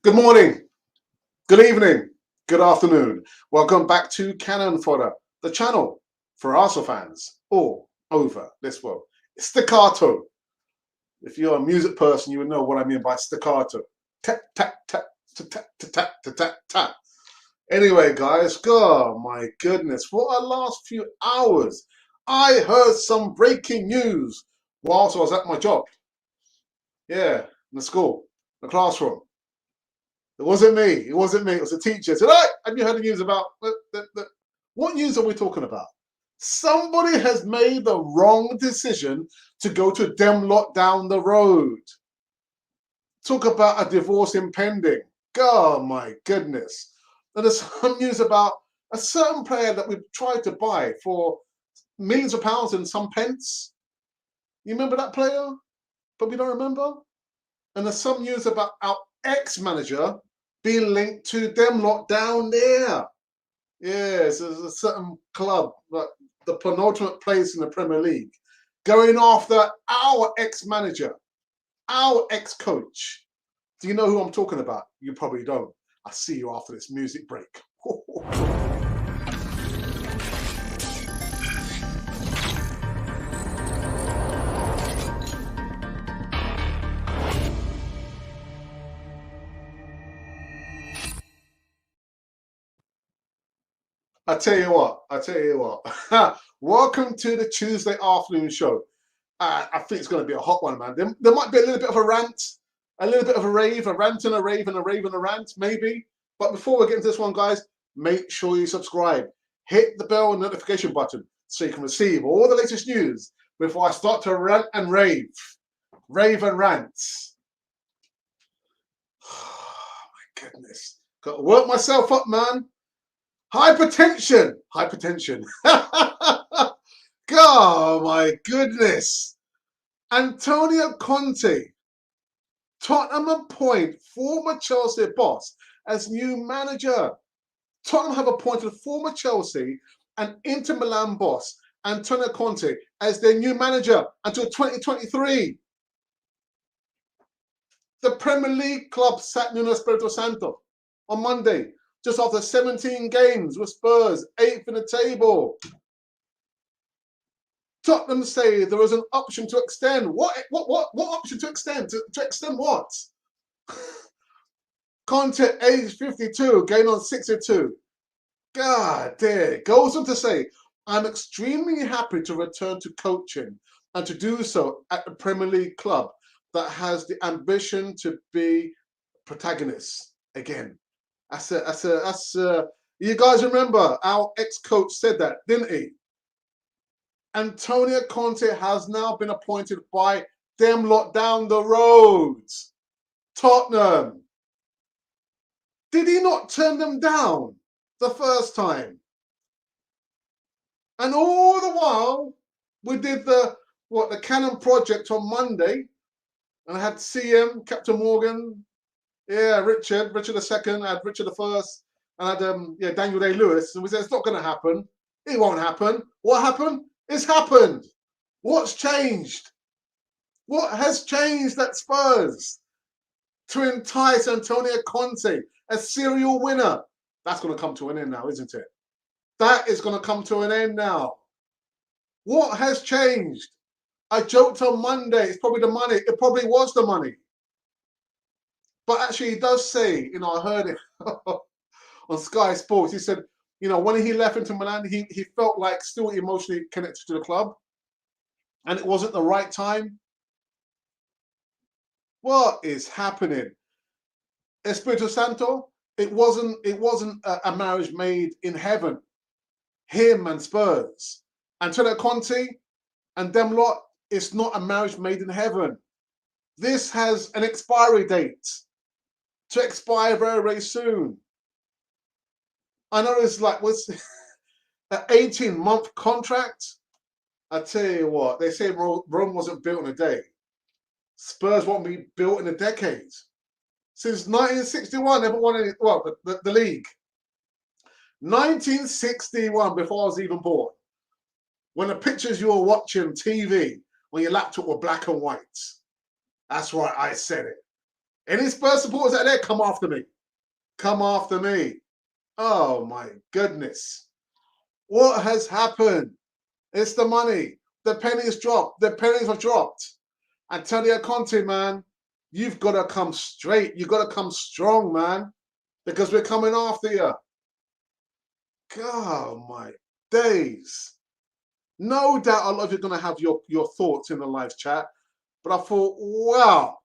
Good morning, good evening, good afternoon. Welcome back to Cannon Fodder, the channel for Arsenal fans all over this world. Staccato. If you're a music person, you would know what I mean by staccato. Tap, tap, tap, tap, tap, tap, tap, tap, tap. Anyway, guys, oh my goodness, for our last few hours, I heard some breaking news whilst I was at my job. Yeah, in the school, the classroom. It wasn't me. It wasn't me. It was a teacher. I said, "Hey, have you heard the news about what news are we talking about? Somebody has made the wrong decision to go to them lot down the road. Talk about a divorce impending. God, my goodness. And there's some news about a certain player that we've tried to buy for millions of pounds and some pence. You remember that player? But we don't remember. And there's some news about our ex-manager being linked to them lot down there. Yes, there's a certain club, like the penultimate place in the Premier League, going after our ex-manager, our ex-coach. Do you know who I'm talking about? You probably don't. I'll see you after this music break. I tell you what. Welcome to the Tuesday afternoon show. I think it's going to be a hot one, man. There might be a little bit of a rant, a little bit of a rave, a rant and a rave and a rave and a rant, maybe. But before we get into this one, guys, make sure you subscribe. Hit the bell and notification button so you can receive all the latest news before I start to rant and rave. Rave and rants. Oh, my goodness. Got to work myself up, man. Hypertension. Hypertension. God, my goodness. Antonio Conte. Tottenham appoint former Chelsea boss as new manager. Tottenham have appointed former Chelsea and Inter Milan boss Antonio Conte as their new manager until 2023. The Premier League club sacked Nuno Espirito Santo on Monday, just after 17 games with Spurs, 8th in the table. Tottenham say there is an option to extend. What option to extend? To extend what? Conte, age 52, gain on 62. God dear. Goes on to say, I'm extremely happy to return to coaching and to do so at the Premier League club that has the ambition to be protagonist again. You guys remember our ex-coach said that, didn't he? Antonio Conte has now been appointed by them lot down the road. Tottenham. Did he not turn them down the first time? And all the while, we did the Cannon project on Monday, and I had CM, Captain Morgan, Richard II, I had Richard I, and I had Daniel Day-Lewis, and we said it's not going to happen. It won't happen. What happened? It's happened. What's changed? What has changed at Spurs to entice Antonio Conte, a serial winner? That's going to come to an end now, isn't it? That is going to come to an end now. What has changed? I joked on Monday, it's probably the money. It probably was the money. But actually, he does say, I heard it on Sky Sports. He said, when he left Inter Milan, he felt like still emotionally connected to the club. And it wasn't the right time. What is happening? Espirito Santo, it wasn't a marriage made in heaven. Him and Spurs. Antonio Conte and them lot, it's not a marriage made in heaven. This has an expiry date to expire very, very soon. I know it's like, what's an 18-month contract? I tell you what, they say Rome wasn't built in a day. Spurs won't be built in a decade. Since 1961, never won any, the league. 1961, before I was even born. When the pictures you were watching TV, when your laptop were black and white. That's right, I said it. Any Spurs supporters out there, come after me. Come after me. Oh my goodness. What has happened? It's the money. The pennies dropped. The pennies are dropped. Antonio Conte, man, you've got to come straight. You've got to come strong, man, because we're coming after you. God, my days. No doubt a lot of you are going to have your thoughts in the live chat. But I thought, wow,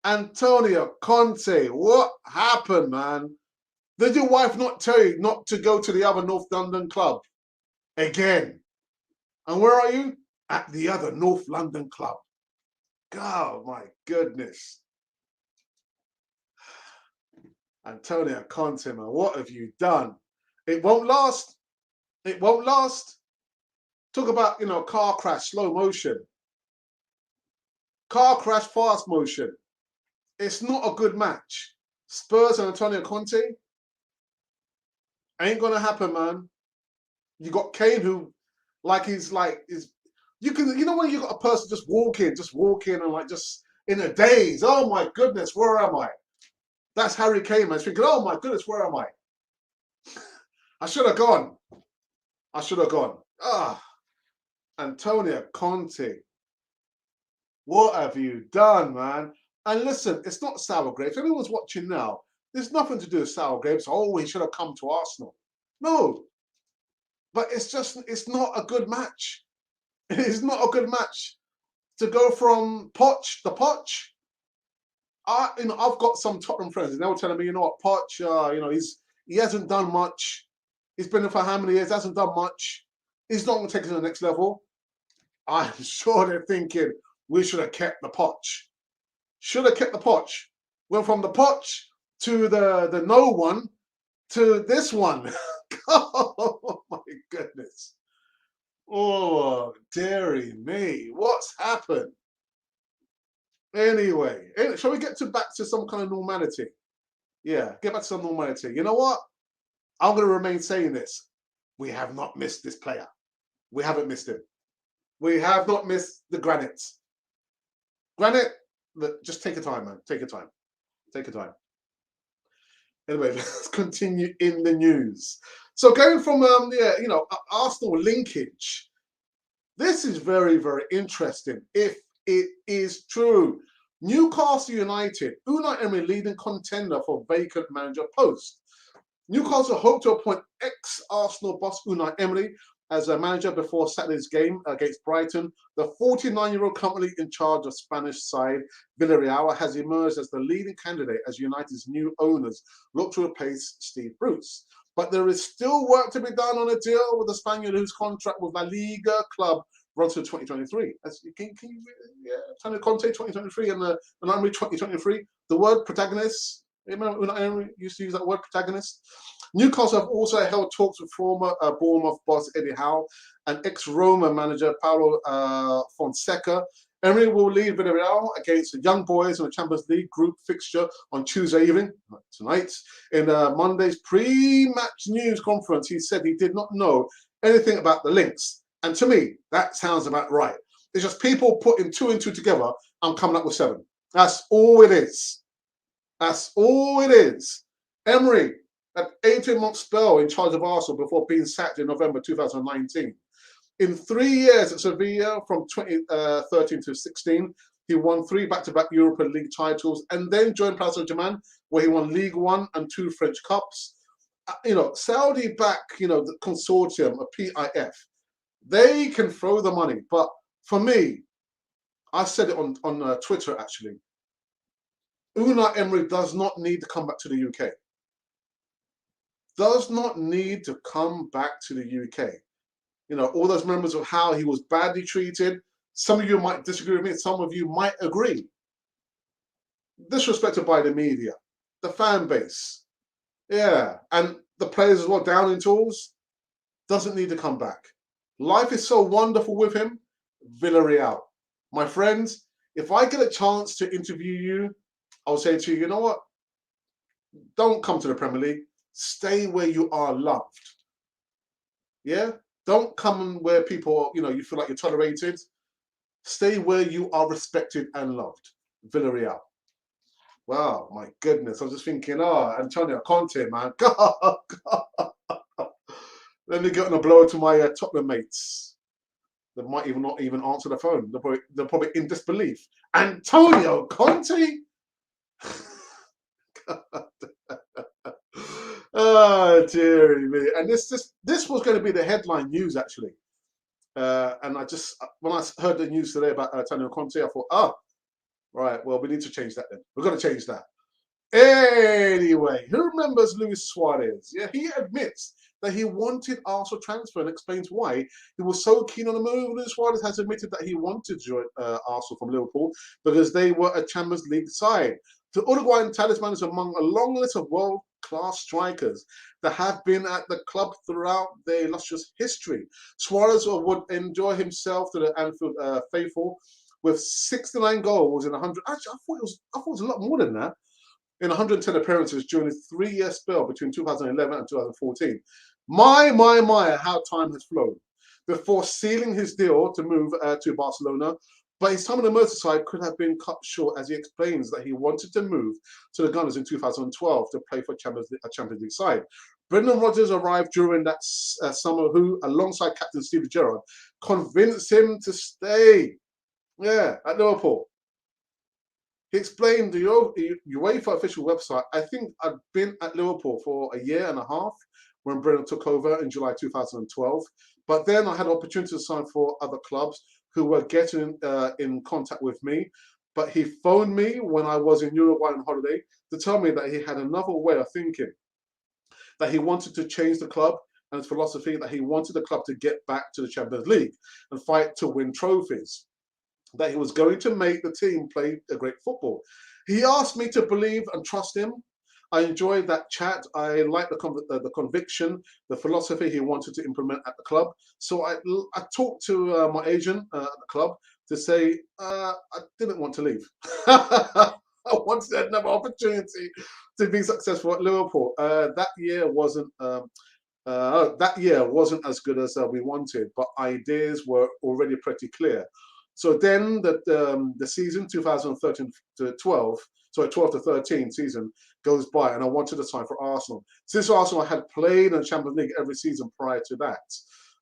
Antonio Conte, what happened, man? Did your wife not tell you not to go to the other North London club again? And where are you? At the other North London club. God, my goodness. Antonio Conte, man, what have you done? It won't last. It won't last. Talk about, car crash, slow motion. Car crash, fast motion. It's not a good match. Spurs and Antonio Conte ain't gonna happen, man. You got Kane, who, you can, when you got a person just walking and like just in a daze. Oh my goodness, where am I? That's Harry Kane, man. He's thinking, oh my goodness, where am I? I should have gone. I should have gone. Antonio Conte, what have you done, man? And listen, it's not sour grapes. If anyone's watching now, there's nothing to do with sour grapes. Oh, he should have come to Arsenal. No. But it's not a good match. It's not a good match. To go from Poch to Poch. I've got some Tottenham friends, and they were telling me, Poch, he hasn't done much. He's been there for how many years? Hasn't done much. He's not going to take it to the next level. I'm sure they're thinking we should have kept the Poch. Should have kept the Poch. Went from the Poch to the no one to this one. Oh my goodness. Oh, dearie me. What's happened? Anyway, shall we get back to some kind of normality? Yeah, get back to some normality. You know what? I'm going to remain saying this. We have not missed this player. We haven't missed him. We have not missed the Granite. Granite, just take your time, man. Take your time. Take your time. Anyway, let's continue in the news. So going from Arsenal linkage, this is very, very interesting. If it is true, Newcastle United, Unai Emery leading contender for vacant manager post. Newcastle hope to appoint ex-Arsenal boss Unai Emery as a manager before Saturday's game against Brighton. The 49-year-old currently in charge of Spanish side Villarreal has emerged as the leading candidate as United's new owners look to replace Steve Bruce. But there is still work to be done on a deal with the Spaniard whose contract with La Liga club runs to 2023. Antonio Conte 2023 and the Emery 2023. The word protagonist. Remember when Emery used to use that word protagonist? Newcastle have also held talks with former Bournemouth boss Eddie Howe and ex-Roma manager Paulo Fonseca. Emery will lead Villarreal against the Young Boys in the Champions League group fixture on Tuesday evening, tonight. In Monday's pre-match news conference, he said he did not know anything about the links. And to me, that sounds about right. It's just people putting two and two together and coming up with 7. That's all it is. That's all it is. Emery, an 18-month spell in charge of Arsenal before being sacked in November 2019. In 3 years at Sevilla, from 2013 to 16, he won 3 back-to-back Europa League titles and then joined Paris Saint-Germain, where he won League One and 2 French Cups. Saudi-backed, the consortium of PIF, they can throw the money. But for me, I said it on Twitter, actually, Unai Emery does not need to come back to the UK. Does not need to come back to the UK. All those members of how he was badly treated. Some of you might disagree with me. Some of you might agree. Disrespected by the media, the fan base. Yeah, and the players as well, down in tools. Doesn't need to come back. Life is so wonderful with him. Villarreal. My friends, if I get a chance to interview you, I'll say to you, you know what? Don't come to the Premier League. Stay where you are loved. Yeah? Don't come where people, you feel like you're tolerated. Stay where you are respected and loved. Villarreal. Wow, my goodness. I was just thinking, oh, Antonio Conte, man. God, God. Let me get on a blow to my Tottenham mates. They might even not even answer the phone. They're probably in disbelief. Antonio Conte? Oh, dearie me. And this was going to be the headline news, actually. And I just, when I heard the news today about Antonio Conte, I thought, oh, right, well, we need to change that then. We're going to change that. Anyway, who remembers Luis Suarez? Yeah, he admits that he wanted Arsenal transfer and explains why he was so keen on the move. Luis Suarez has admitted that he wanted to join Arsenal from Liverpool because they were a Champions League side. The Uruguayan talisman is among a long list of world-class strikers that have been at the club throughout their illustrious history. Suarez would enjoy himself to the Anfield faithful with 69 goals in 100. Actually, I thought it was a lot more than that in 110 appearances during his 3-year spell between 2011 and 2014. My, how time has flown. Before sealing his deal to move to Barcelona, but his time on the Merseyside could have been cut short, as he explains that he wanted to move to the Gunners in 2012 to play for a Champions League side. Brendan Rodgers arrived during that summer, who, alongside captain Steven Gerrard, convinced him to stay. Yeah, at Liverpool. He explained the UEFA official website, I think I'd been at Liverpool for a year and a half when Brendan took over in July 2012. But then I had an opportunity to sign for other clubs who were getting in contact with me. But he phoned me when I was in Uruguay on holiday to tell me that he had another way of thinking, that he wanted to change the club and his philosophy, that he wanted the club to get back to the Champions League and fight to win trophies, that he was going to make the team play a great football. He asked me to believe and trust him. I enjoyed that chat. I liked the conviction, the philosophy he wanted to implement at the club. So I talked to my agent at the club to say I didn't want to leave. I wanted another opportunity to be successful at Liverpool. That year wasn't as good as we wanted, but ideas were already pretty clear. So then the season 2013 to 12, sorry, 12 to 13 season goes by, and I wanted to sign for Arsenal. Since Arsenal, I had played in the Champions League every season prior to that.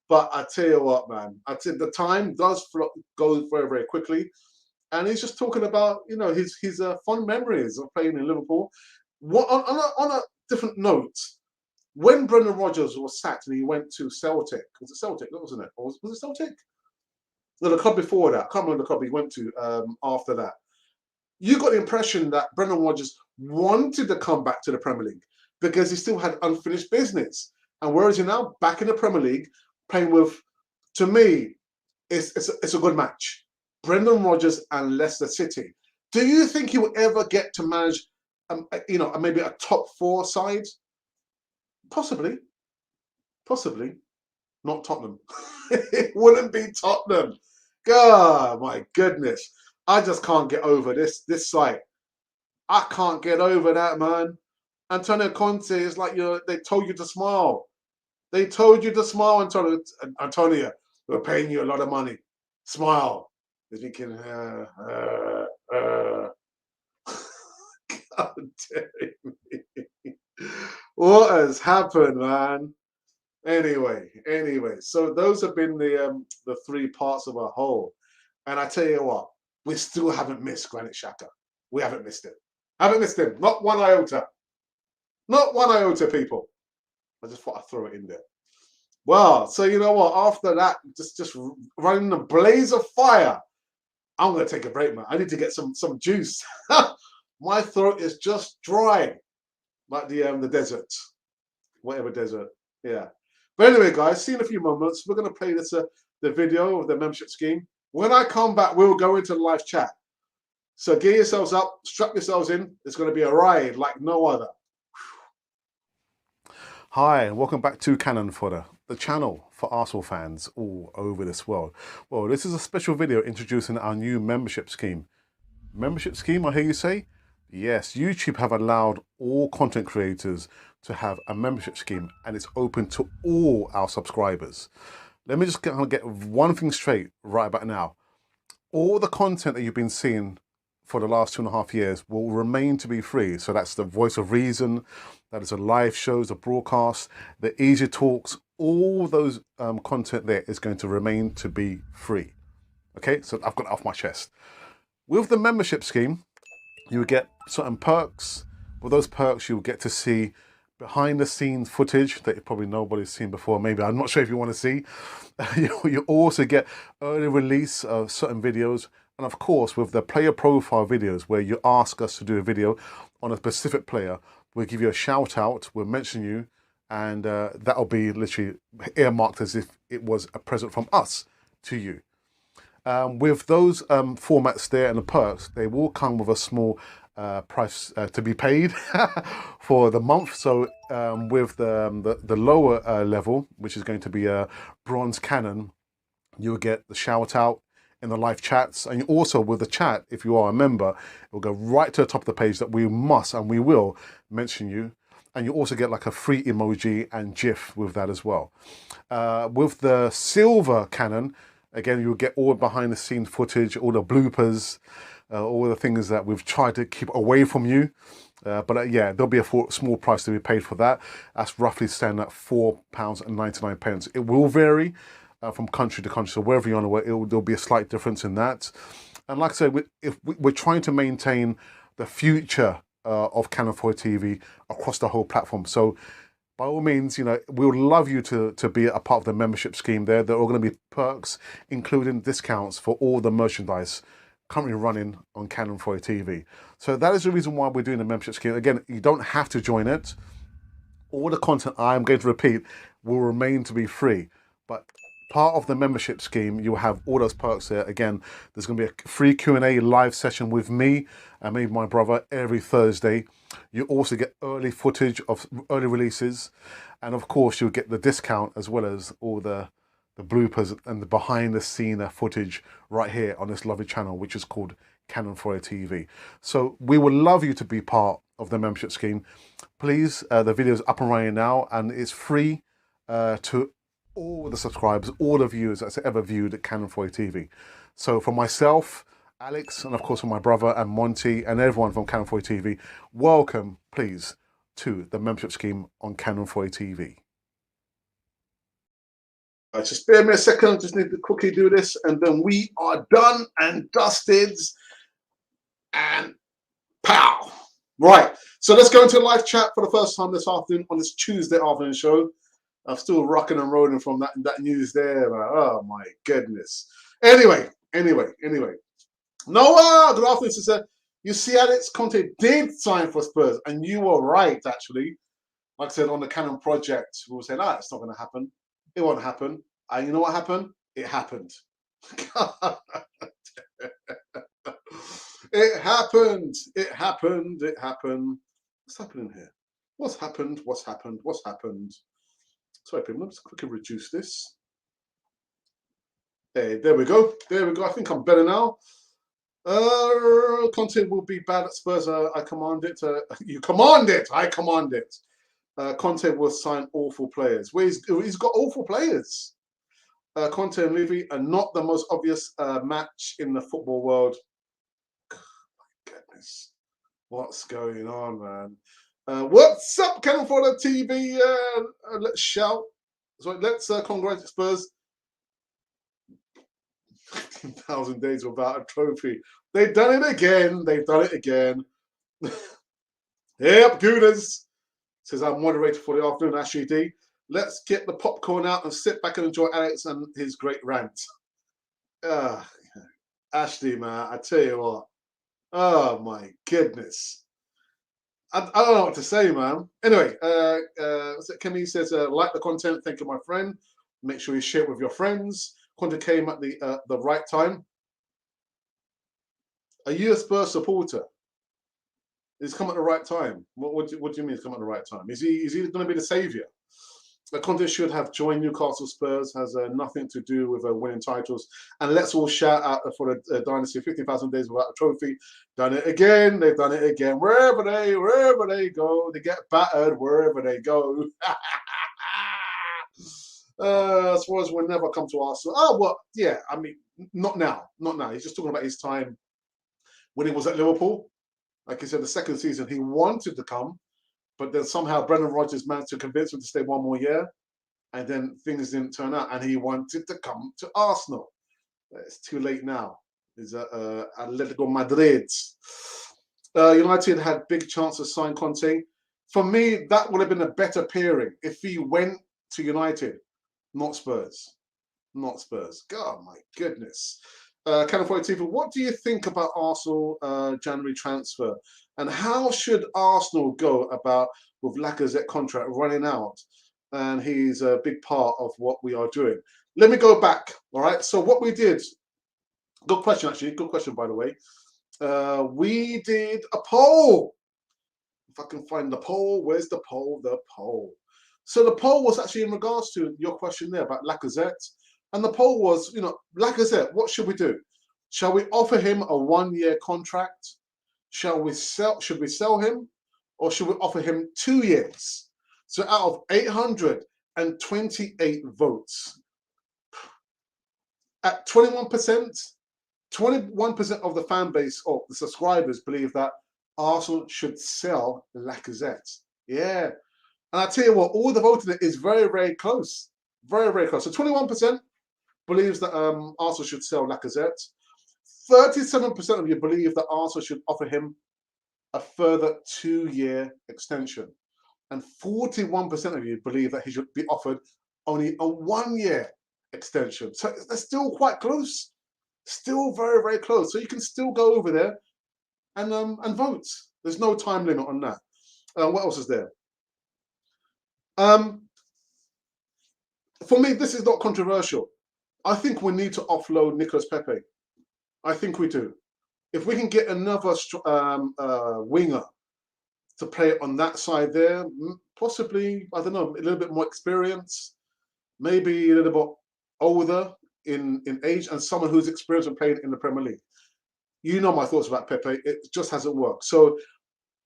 But I tell you what, man, the time does go very, very quickly. And he's just talking about, his fond memories of playing in Liverpool. On a different note, when Brendan Rodgers was sacked and he went to Celtic, was it Celtic? Wasn't it? Or was it Celtic? No, the club before that. I can't remember the club he went to after that. You got the impression that Brendan Rodgers wanted to come back to the Premier League because he still had unfinished business. And where is he now? Back in the Premier League, playing with, to me, it's a good match. Brendan Rodgers and Leicester City. Do you think he will ever get to manage, maybe a top 4 side? Possibly. Not Tottenham. It wouldn't be Tottenham. God, my goodness. I just can't get over this site. I can't get over that, man. Antonio Conte is like they told you to smile. They told you to smile, Antonio. Antonio, we're paying you a lot of money. Smile. You're thinking, God damn me. What has happened, man? Anyway, so those have been the 3 parts of our whole. And I tell you what, we still haven't missed Granit Xhaka. We haven't missed him. Haven't missed him. Not one iota. Not one iota, people. I just thought I'd throw it in there. Well, so you know what? After that, just running the blaze of fire, I'm going to take a break, man. I need to get some juice. My throat is just dry, like the desert, whatever desert. Yeah. But anyway, guys, see you in a few moments. We're going to play this the video of the membership scheme. When I come back, we'll go into the live chat. So get yourselves up, strap yourselves in. It's going to be a ride like no other. Hi, and welcome back to Cannon Fodder, the channel for Arsenal fans all over this world. Well, this is a special video introducing our new membership scheme. Membership scheme, I hear you say? Yes, YouTube have allowed all content creators to have a membership scheme, and it's open to all our subscribers. Let me just get one thing straight right about now. All the content that you've been seeing for the last 2.5 years will remain to be free. So that's the Voice of Reason, that is the live shows, the broadcasts, the easy talks, all those content there is going to remain to be free. Okay, so I've got it off my chest. With the membership scheme, you get certain perks. With those perks, you'll get to see behind the scenes footage that probably nobody's seen before. Maybe, I'm not sure if you want to see. You also get early release of certain videos. And of course, with the player profile videos, where you ask us to do a video on a specific player, we'll give you a shout out, we'll mention you, and that'll be literally earmarked as if it was a present from us to you. With those formats there and the perks, they will come with a small price to be paid for the month. So with the lower level, which is going to be a bronze canon, you'll get the shout out in the live chats, and also with the chat, if you are a member, it will go right to the top of the page that we must and we will mention you. And you also get like a free emoji and GIF with that as well. With the silver canon, again, you'll get all behind the scenes footage, all the bloopers, all the things that we've tried to keep away from you. But yeah, there'll be a small price to be paid for that. That's roughly standing at £4.99. It will vary from country to country. So wherever you're on the way, there'll be a slight difference in that. And like I said, we're trying to maintain the future of Canon 4 TV across the whole platform. So by all means, you know, we would love you to be a part of the membership scheme there. There are going to be perks, including discounts for all the merchandise currently running on Canon 4 TV. So that is the reason why we're doing the membership scheme. Again, you don't have to join it. All the content I'm going to repeat will remain to be free. But part of the membership scheme, you'll have all those perks there. Again, there's going to be a free Q&A live session with me and maybe my brother every Thursday. You also get early footage of early releases. And of course, you'll get the discount as well as all the bloopers and the behind the scene footage right here on this lovely channel, which is called Canon 4 TV. So we would love you to be part of the membership scheme. Please, the video is up and running now, and it's free to all the subscribers, all the viewers that's ever viewed at Canon 4 TV. So for myself, Alex, and of course for my brother and Monty and everyone from Canon 4 TV, welcome, please, to the membership scheme on Canon 4 TV. Just spare me a second, I just need to quickly do this, and then we are done and dusted, and pow! Right, so let's go into live chat for the first time this afternoon on this Tuesday afternoon show. I'm still rocking and rolling from that news there. Oh my goodness. Anyway. Noah, good afternoon, sister. You see, Alex, Conte did sign for Spurs, and you were right, actually. Like I said, on the Canon project, we were saying, it's not going to happen. It won't happen. And you know what happened? It happened. It happened. It happened. It happened. What's happening here? What's happened? What's happened? What's happened? Sorry, people, let's quickly reduce this. Hey, there we go. There we go. I think I'm better now. Conte will be bad at Spurs. I command it. You command it. I command it. Conte will sign awful players. Well, he's got awful players. Conte and Levy are not the most obvious match in the football world. My goodness. What's going on, man? What's up, Canon for the TV? Let's shout. So let's congratulate Spurs. 15,000 days without a trophy. They've done it again. They've done it again. Yep, Gooners. Says I'm moderator for the afternoon, Ashley D. Let's get the popcorn out and sit back and enjoy Alex and his great rant. Ashley, man, I tell you what. Oh, my goodness. I don't know what to say, man. Anyway, Kemi says, like the content. Thank you, my friend. Make sure you share it with your friends. Conte came at the right time. Are you a Spurs supporter? He's come at the right time. What do you mean he's come at the right time? Is he going to be the saviour? Conte should have joined Newcastle Spurs. Has nothing to do with winning titles. And let's all shout out for the dynasty. 15,000 days without a trophy. Done it again. They've done it again. Wherever they go, they get battered. Wherever they go. Suarez will never come to Arsenal. Oh well, yeah. I mean, not now. Not now. He's just talking about his time when he was at Liverpool. Like he said, the second season he wanted to come, but then somehow Brendan Rodgers managed to convince him to stay one more year, and then things didn't turn out, and he wanted to come to Arsenal. It's too late now. He's at Atletico Madrid. United had big chance to sign Conte. For me, that would have been a better pairing if he went to United, not Spurs. Not Spurs. God, my goodness. Canon 42, what do you think about Arsenal January transfer? And how should Arsenal go about with Lacazette contract running out? And he's a big part of what we are doing. Let me go back. All right. So what we did, good question, actually. Good question, by the way. We did a poll. If I can find the poll, where's the poll? The poll. So the poll was actually in regards to your question there about Lacazette. And the poll was, Lacazette, what should we do? Shall we offer him a 1-year contract? Should we sell him? Or should we offer him 2 years? So out of 828 votes, at 21%, 21% of the fan base or the subscribers believe that Arsenal should sell Lacazette. Yeah. And I tell you what, all the voting is very, very close. Very, very close. So 21% believes that Arsenal should sell Lacazette. 37% of you believe that Arsenal should offer him a further 2-year extension. And 41% of you believe that he should be offered only a 1-year extension. So they're still quite close. Still very, very close. So you can still go over there and vote. There's no time limit on that. What else is there? For me, this is not controversial. I think we need to offload Nicolas Pepe. I think we do. If we can get another winger to play on that side there, possibly, I don't know, a little bit more experience, maybe a little bit older in age, and someone who's experienced and played in the Premier League. You know my thoughts about Pepe. It just hasn't worked. So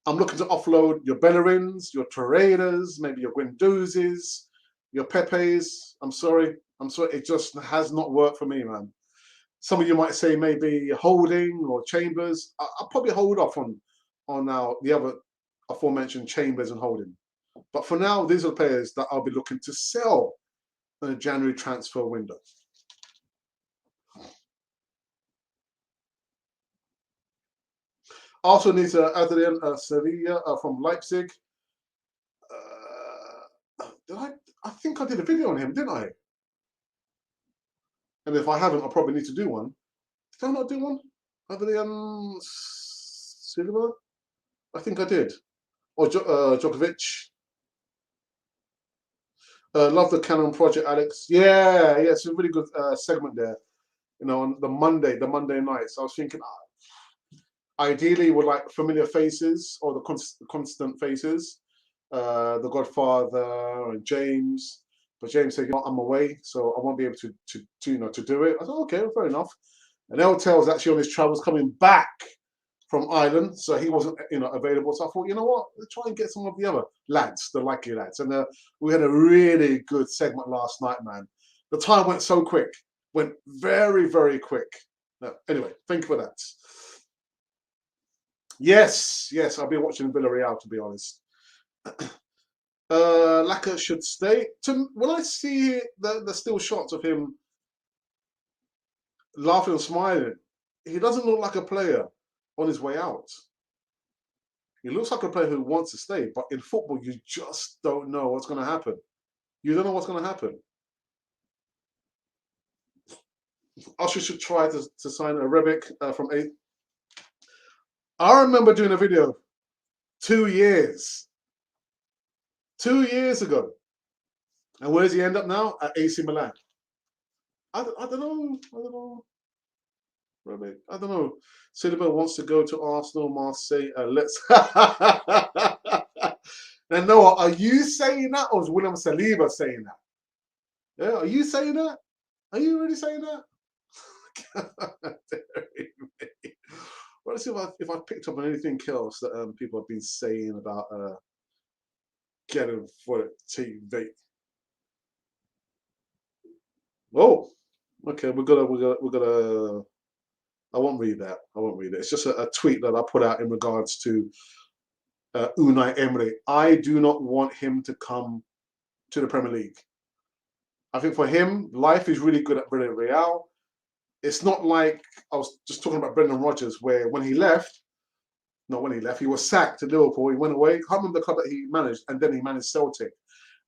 I'm looking to offload your Bellerin's, your Torreiras, maybe your Guendouzi's, your Pepe's. I'm sorry. It just has not worked for me, man. Some of you might say maybe Holding or Chambers. I'll probably hold off on now the other aforementioned Chambers and Holding. But for now, these are the players that I'll be looking to sell in a January transfer window. Also needs Adrian Sevilla from Leipzig. I think I did a video on him, didn't I? And if I haven't, I probably need to do one. Did I not do one? Adrian Silva? I think I did. Or Djokovic. Love the Canon project, Alex. Yeah, it's a really good segment there. On the Monday nights. I was thinking, ideally, would like familiar faces or the constant faces. The Godfather and James. But James said, I'm away, so I won't be able to do it. I thought, okay, fair enough. And Eltel's actually on his travels coming back from Ireland, so he wasn't, available. So I thought, you know what, let's try and get some of the other lads, the likely lads. And we had a really good segment last night, man. The time went so quick, went very, very quick. No, anyway, thank you for that. Yes, I'll be watching Villarreal, to be honest. Lacazette should stay. When I see the still shots of him laughing and smiling, he doesn't look like a player on his way out. He looks like a player who wants to stay, but in football, you just don't know what's going to happen. You don't know what's going to happen. Usher should try to sign a Rebic from 8. I remember doing a video 2 years. 2 years ago. And where does he end up now? At AC Milan. I don't know. Rebic, I don't know. Silva wants to go to Arsenal, Marseille. Let's. Now, Noah, are you saying that, or is William Saliba saying that? Yeah, are you saying that? Are you really saying that? Well, let's see if I picked up on anything else that people have been saying about getting for TV. Oh, okay, we're gonna I won't read that. I won't read it. It's just a tweet that I put out in regards to Unai Emery. I do not want him to come to the Premier League. I think for him, life is really good at Villarreal. It's not like I was just talking about Brendan Rodgers, where when he left, not when he left, he was sacked to Liverpool. He went away. I can't remember the club that he managed, and then he managed Celtic,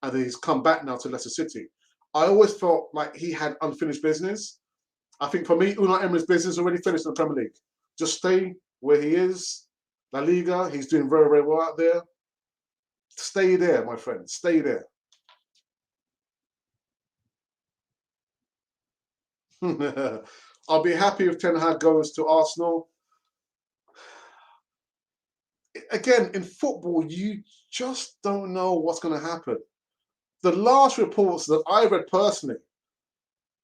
and then he's come back now to Leicester City. I always felt like he had unfinished business. I think for me, Unai Emery's business already finished in the Premier League. Just stay where he is. La Liga, he's doing very, very well out there. Stay there, my friend. Stay there. I'll be happy if Ten Hag goes to Arsenal. Again, in football, you just don't know what's going to happen. The last reports that I read personally,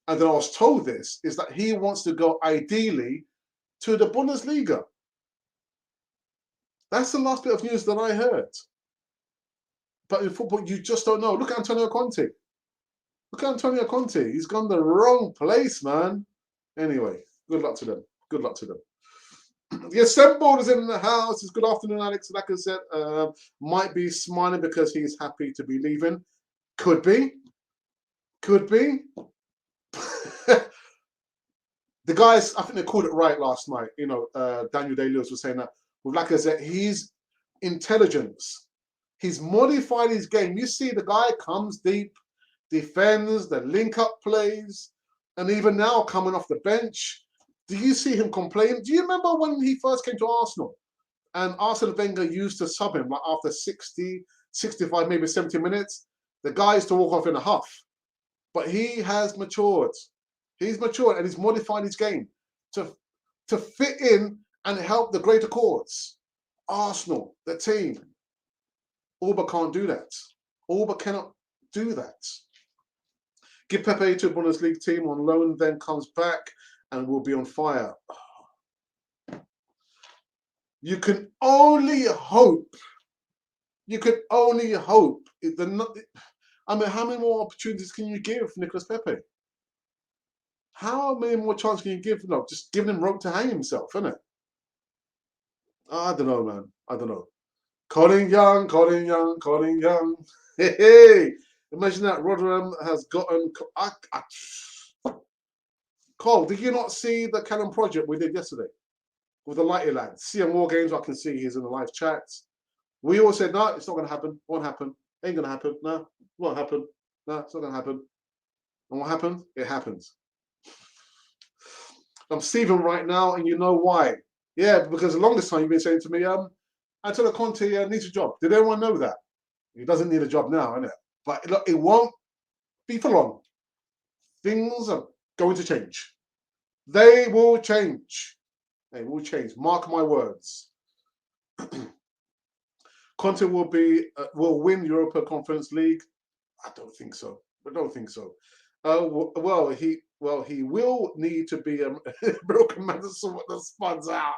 and then I was told this, is that he wants to go ideally to the Bundesliga. That's the last bit of news that I heard. But in football, you just don't know. Look at Antonio Conte. Look at Antonio Conte. He's gone the wrong place, man. Anyway, good luck to them. Good luck to them. The assembled is in the house. It's good afternoon, Alex. Lacazette might be smiling because he's happy to be leaving. Could be. Could be. The guys, I think they called it right last night. You know, Daniel Day-Lewis was saying that with Lacazette, he's intelligence. He's modified his game. You see the guy comes deep, defends, the link-up plays, and even now coming off the bench. Do you see him complain? Do you remember when he first came to Arsenal and Arsene Wenger used to sub him like after 60, 65, maybe 70 minutes? The guy used to walk off in a huff. But he has matured. He's matured and he's modified his game to fit in and help the greater cause. Arsenal, the team. Auba can't do that. Auba cannot do that. Give Pepe to a Bundesliga team on loan, then comes back and will be on fire. You can only hope. You can only hope. I mean, how many more opportunities can you give Nicolas Pepe? How many more chances can you give? No, just giving him rope to hang himself, isn't it? I don't know, man. I don't know. Colin Young, Colin Young, Colin Young. Hey, hey. Imagine that Rotherham has gotten... Cole, did you not see the Canon project we did yesterday with the Lighty lads? See on War Games, I can see he's in the live chats. We all said, no, it's not going to happen. Won't happen. Ain't going to happen. No, won't happen. No, it's not going to happen. And what happened? It happens. I'm Stephen right now, and you know why. Yeah, because the longest time you've been saying to me, Antonio Conte needs a job. Did everyone know that? He doesn't need a job now, innit? But look, it won't be for long. Things are going to change. They will change. They will change. Mark my words. Conte will win Europa Conference League. I don't think so. I don't think so. Well, he will need to be a broken man to sort the spuds out.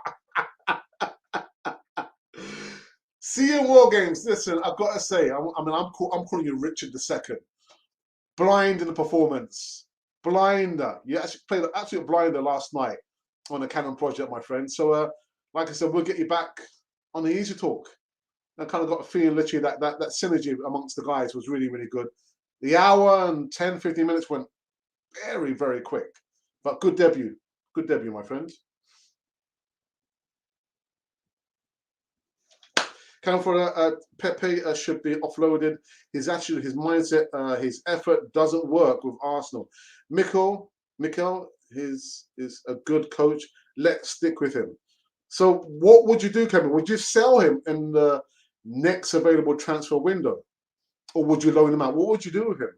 See you in War Games. Listen, I've got to say, I'm calling you Richard II. Blind in the performance. Blinder. You actually played an absolute blinder last night on the Canon project, my friend. So, like I said, we'll get you back on the Easy Talk. I kind of got a feeling literally that synergy amongst the guys was really, really good. The hour and 10, 15 minutes went very, very quick. But good debut. Good debut, my friend. Count for Pepe should be offloaded. His attitude, his mindset, his effort doesn't work with Arsenal. Mikel is a good coach. Let's stick with him. So what would you do, Kevin? Would you sell him in the next available transfer window? Or would you loan him out? What would you do with him?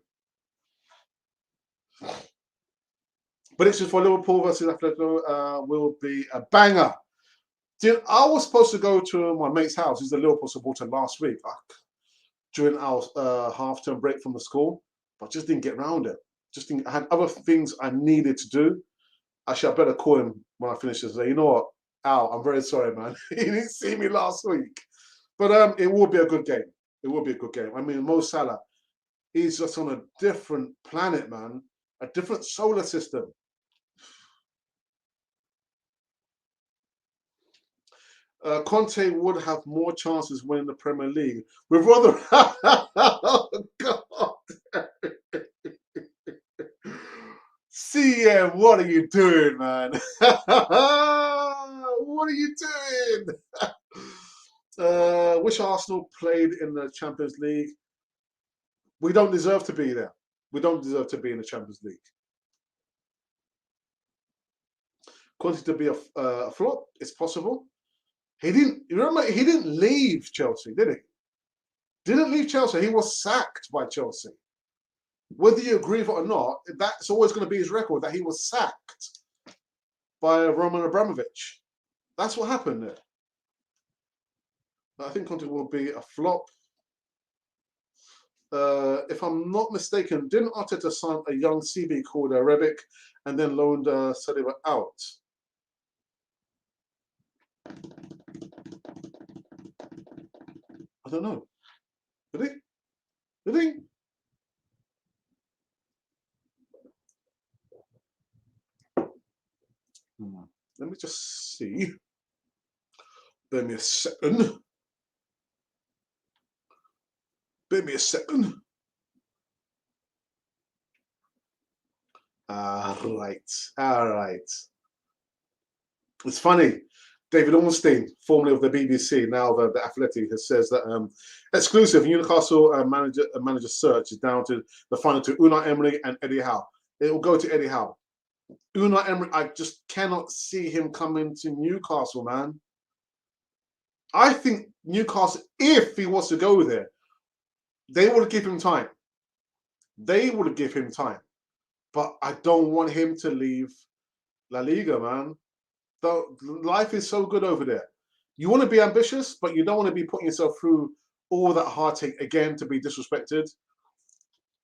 Predictions for Liverpool versus Atletico will be a banger. I was supposed to go to my mate's house. He's a Liverpool supporter last week during our half-term break from the school, but just didn't get around it. I had other things I needed to do. Actually, I better call him when I finish this. You know what, Al? I'm very sorry, man. He didn't see me last week, but it will be a good game. It will be a good game. I mean, Mo Salah, he's just on a different planet, man. A different solar system. Conte would have more chances winning the Premier League with rather. Oh, God. CM, what are you doing, man? What are you doing? Wish Arsenal played in the Champions League. We don't deserve to be there. We don't deserve to be in the Champions League. Conte to be a flop. It's possible. He didn't. You remember, he didn't leave Chelsea, did he? Didn't leave Chelsea. He was sacked by Chelsea. Whether you agree with it or not, that's always going to be his record, that he was sacked by Roman Abramovich. That's what happened there. I think Conte will be a flop. If I'm not mistaken, didn't Arteta sign a young CB called Rebic and then loaned Saliba out? I don't know. Did he? Did he? Let me just see. Bear me a second. Bear me a second. All right. It's funny. David Ornstein, formerly of the BBC, now the Athletic, has says that exclusive Newcastle manager search is down to the final two, Unai Emery and Eddie Howe. It will go to Eddie Howe. Unai Emery, I just cannot see him coming to Newcastle, man. I think Newcastle, if he was to go there, they would give him time. They would give him time. But I don't want him to leave La Liga, man. Life is so good over there. You want to be ambitious, but you don't want to be putting yourself through all that heartache again to be disrespected.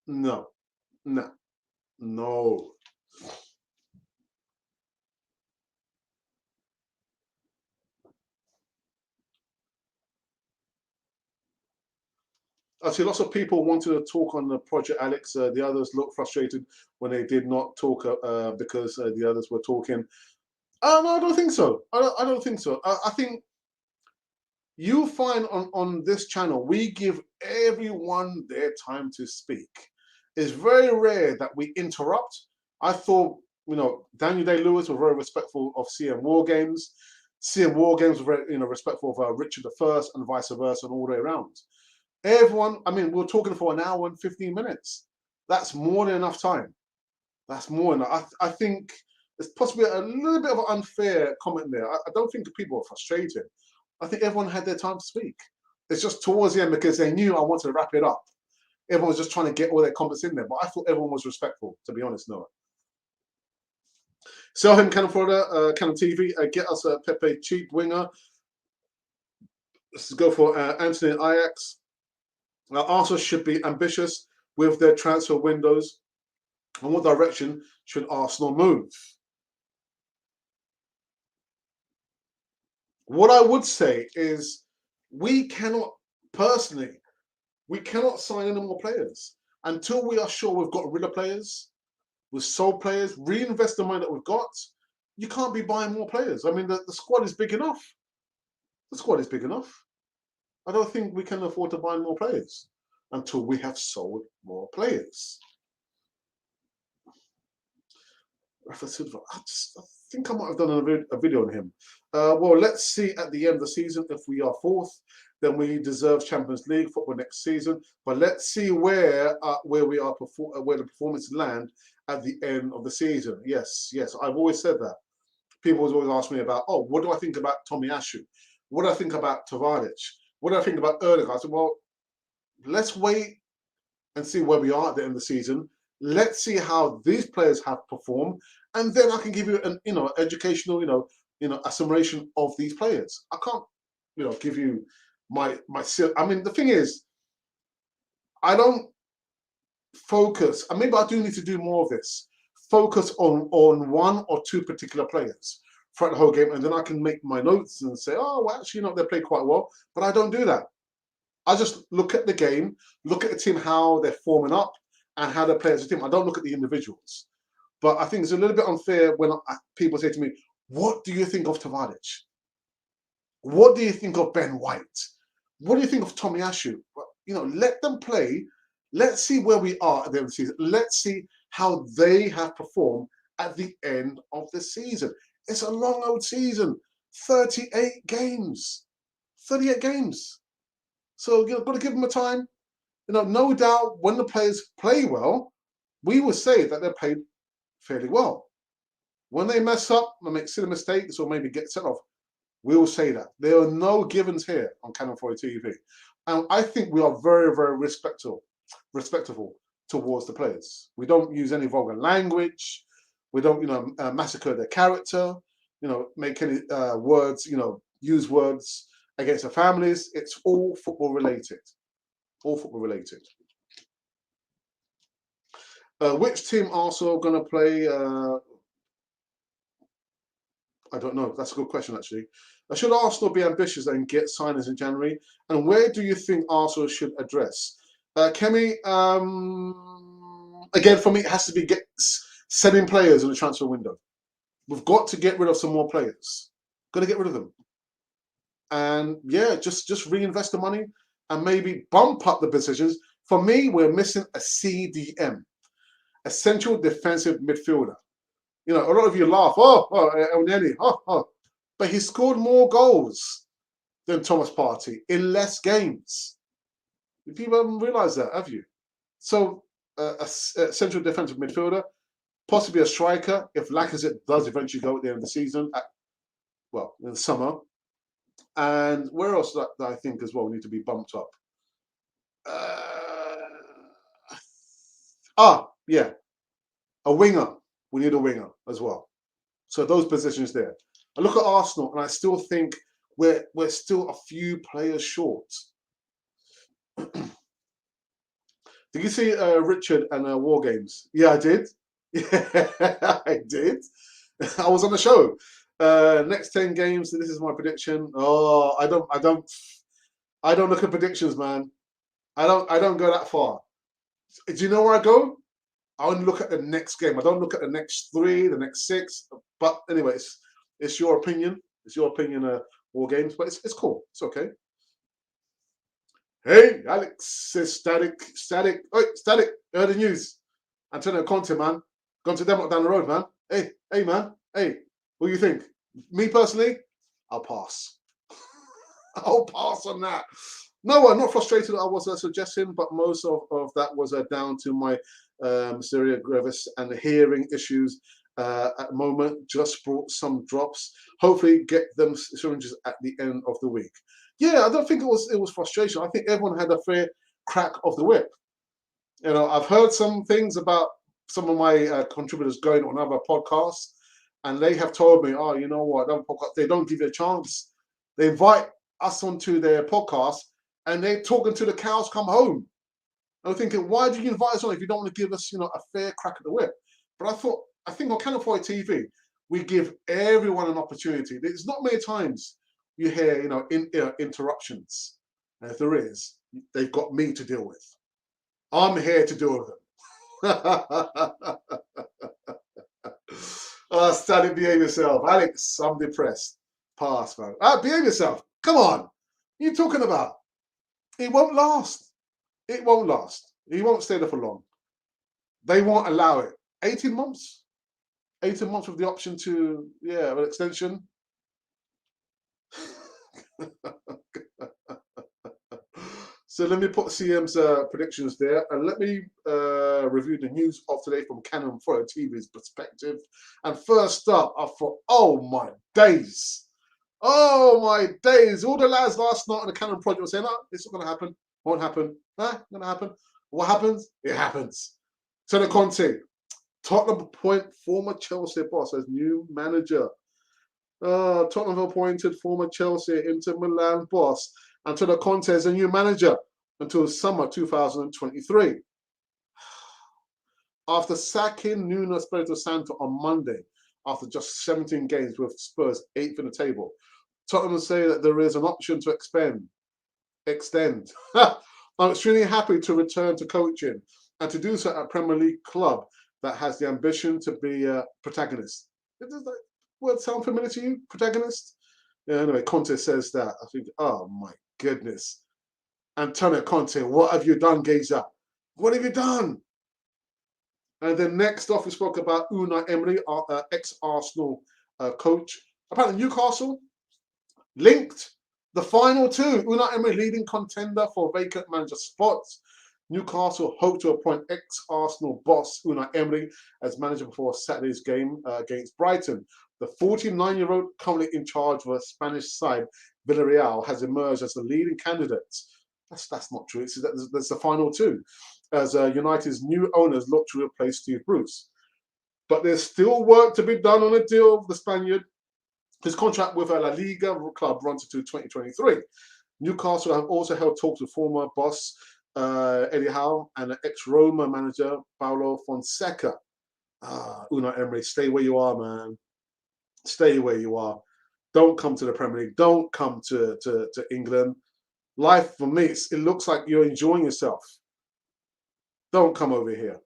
No. I see lots of people wanted to talk on the project, Alex. The others looked frustrated when they did not talk because the others were talking. No, I don't think so. I don't think so. I think you'll find on this channel, we give everyone their time to speak. It's very rare that we interrupt. I thought, Daniel Day-Lewis was very respectful of CM War Games. CM War Games were very, respectful of Richard I and vice versa and all the way around. Everyone, we're talking for an hour and 15 minutes. That's more than enough time. That's more than enough. I think there's possibly a little bit of an unfair comment there. I don't think people are frustrated. I think everyone had their time to speak. It's just towards the end because they knew I wanted to wrap it up. Everyone was just trying to get all their comments in there, but I thought everyone was respectful, to be honest, Noah. Sell him, Canon Florida, Canon TV. Get us a Pepe cheap winger. Let's go for Anthony Ajax. Arsenal should be ambitious with their transfer windows. In what direction should Arsenal move? What I would say is we cannot sign any more players until we are sure we've got rid of players, we've sold players, reinvest the money that we've got. You can't be buying more players. The squad is big enough. The squad is big enough. I don't think we can afford to buy more players until we have sold more players. Rafa Silva, I think I might have done a video on him. Well, let's see at the end of the season. If we are fourth, then we deserve Champions League football next season. But let's see where we are, where the performance land at the end of the season. Yes, I've always said that. People always ask me about, what do I think about Tomiyasu? What do I think about Tavares? What do I think about Erdogan? I said, well, let's wait and see where we are at the end of the season. Let's see how these players have performed, and then I can give you an educational a summation of these players. I can't give you my. The thing is, I don't focus. And maybe I do need to do more of this. Focus on one or two particular players throughout the whole game, and then I can make my notes and say, actually, they played quite well. But I don't do that. I just look at the game, look at the team, how they're forming up, and how they play as a team. I don't look at the individuals. But I think it's a little bit unfair when people say to me, what do you think of Tavares? What do you think of Ben White? What do you think of Tomiyasu? Let them play. Let's see where we are at the end of the season. Let's see how they have performed at the end of the season. It's a long old season, 38 games. 38 games. So you've got to give them a time. No doubt when the players play well, we will say that they're played fairly well. When they mess up and make silly mistakes or maybe get sent off, we will say that. There are no givens here on Canon 40 TV. And I think we are very, very respectful towards the players. We don't use any vulgar language. We don't, massacre their character, make any words, use words against the families. It's all football related. All football related. Which team Arsenal going to play? I don't know. That's a good question, actually. Should Arsenal be ambitious and get signings in January? And where do you think Arsenal should address? Kemi, again, for me, it has to be selling players in the transfer window. We've got to get rid of some more players. Got to get rid of them. And yeah, just reinvest the money and maybe bump up the positions. For me, we're missing a CDM, a central defensive midfielder. A lot of you laugh, Elneny, but he scored more goals than Thomas Partey in less games. People haven't realised that, have you? So a central defensive midfielder, possibly a striker, if Lacazette does eventually go at the end of the season, in the summer. And where else that I think as well need to be bumped up? Yeah, a winger. We need a winger as well. So those positions there. I look at Arsenal and I still think we're still a few players short. Did you see Richard and War Games? Yeah, I did. Yeah, I did. I was on the show. Next 10 games. This is my prediction. Oh, I don't look at predictions, man. I don't go that far. Do you know where I go? I only look at the next game. I don't look at the next 3, the next 6. But anyway, it's your opinion. It's your opinion, War Games. But it's cool. It's okay. Hey, Alex says static. Oh, static. Heard the news. Antonio Conte, man. Gone to Denmark down the road, man. Hey, man. Hey, what do you think? Me personally, I'll pass. I'll pass on that. No, I'm not frustrated. I was suggesting, but most of that was down to my Mysteria Gravis and the hearing issues at the moment. Just brought some drops. Hopefully, get them syringes at the end of the week. Yeah, I don't think it was frustration. I think everyone had a fair crack of the whip. I've heard some things about some of my contributors going on other podcasts, and they have told me, oh, you know what, they don't give you a chance. They invite us onto their podcast, and they're talking till the cows come home. I'm thinking, why do you invite us on if you don't want to give us, a fair crack at the whip? But I think on Canon 40 TV, we give everyone an opportunity. There's not many times you hear, interruptions. And if there is, they've got me to deal with. I'm here to deal with them. Stanley, behave yourself. Alex, I'm depressed. Pass, man. Behave yourself. Come on. What are you talking about? It won't last. It won't last. He won't stay there for long. They won't allow it. 18 months? 18 months with the option to, an extension. So let me put CM's predictions there, and let me review the news of today from Canon 40 TV's perspective. And first up, I thought, oh my days. All the lads last night on the Canon project were saying, it's not going to happen. Won't happen. Going to happen. What happens? It happens. Antonio Conte, Tottenham appoint former Chelsea boss as new manager. Tottenham appointed former Chelsea Inter Milan boss Antonio Conte as a new manager until summer 2023. After sacking Nuno Espirito Santo on Monday, after just 17 games with Spurs 8th in the table, Tottenham say that there is an option to extend. I'm extremely happy to return to coaching and to do so at a Premier League club that has the ambition to be a protagonist. Does that word sound familiar to you? Protagonist? Yeah, anyway, Conte says that. I think, oh my goodness. Antonio Conte, what have you done, Geisa? What have you done? And then next off, we spoke about Unai Emery, ex-Arsenal coach. Apparently, Newcastle linked the final two. Unai Emery leading contender for vacant manager spots. Newcastle hope to appoint ex-Arsenal boss Unai Emery as manager before Saturday's game against Brighton. The 49-year-old, currently in charge of a Spanish side, Villarreal, has emerged as the leading candidate. That's not true. That's the final two, as United's new owners look to replace Steve Bruce. But there's still work to be done on a deal with the Spaniard. His contract with a La Liga club runs into 2023. Newcastle have also held talks with former boss Eddie Howe and ex-Roma manager Paulo Fonseca. Unai Emery, stay where you are, man. Stay where you are. Don't come to the Premier League. Don't come to England. Life for me, it looks like you're enjoying yourself. Don't come over here.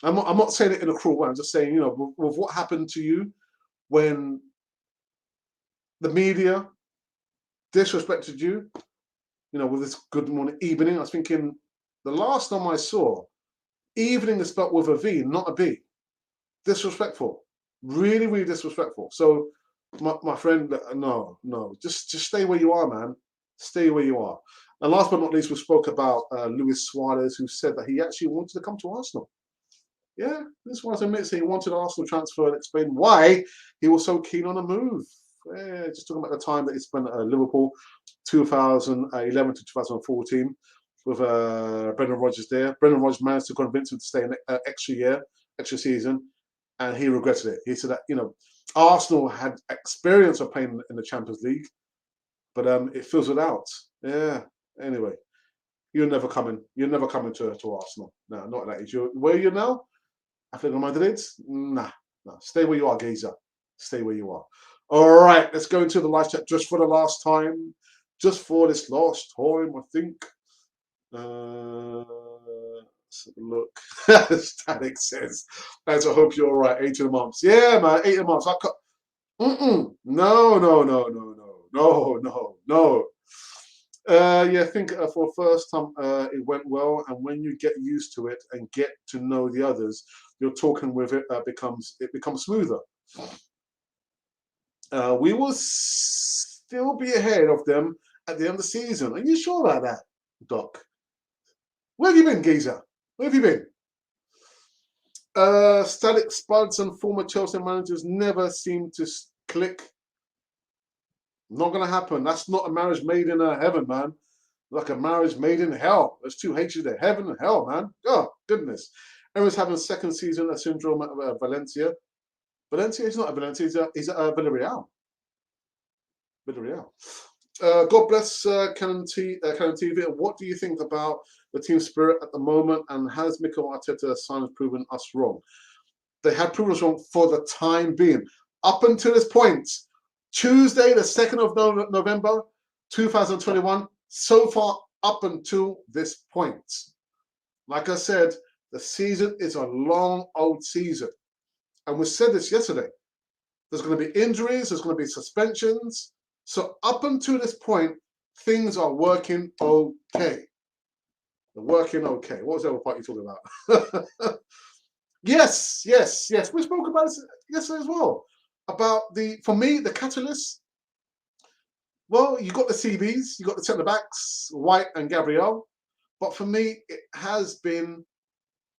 I'm not saying it in a cruel way. I'm just saying, you know, with what happened to you when the media disrespected you, you know, with this good morning evening. I was thinking the last time I saw evening is spelled with a V, not a B. Disrespectful. Really, really disrespectful. So my friend, no, just stay where you are, man. Stay where you are. And last but not least, we spoke about Luis Suarez, who said that he actually wanted to come to Arsenal. Yeah, Luis Suarez admits he wanted Arsenal transfer and explained why he was so keen on a move. Yeah, just talking about the time that he spent at Liverpool, 2011 to 2014, with Brendan Rodgers there. Brendan Rodgers managed to convince him to stay an extra season, and he regretted it. He said that, you know, Arsenal had experience of playing in the Champions League, but it fizzled out. Yeah. Anyway, you're never coming. You're never coming to Arsenal. No, not at that age. Where are you now? Atletico Madrid? Nah. Stay where you are, Geezer. Stay where you are. All right, let's go into the live chat just for the last time. Just for this last time, I think. Let's have a look. Static says, "As I hope you're all right. 18 months. Yeah, man, 18 months. I cut. No. Yeah, I think for first time it went well, and when you get used to it and get to know the others, you're talking with it becomes smoother. We will still be ahead of them at the end of the season. Are you sure about that, Doc? Where have you been, Geezer? Where have you been? Static Spuds and former Chelsea managers never seem to click. Not going to happen. That's not a marriage made in heaven, man. Like a marriage made in hell. There's two H's there, heaven and hell, man. Oh, goodness. Emery's having second season a syndrome at Valencia. Valencia? He's not at Valencia. He's at Villarreal. God bless Canon TV. What do you think about the team spirit at the moment, and has Mikel Arteta's signs proven us wrong? They had proven us wrong for the time being. Up until this point, Tuesday, the 2nd of November, 2021, so far up until this point. Like I said, the season is a long old season. And we said this yesterday. There's going to be injuries, there's going to be suspensions. So up until this point, things are working okay. They're working okay. What was the other part you talking about? Yes. We spoke about this yesterday as well. About for me, the catalyst. Well, you got the CBs, you got the centre backs, White and Gabriel. But for me, it has been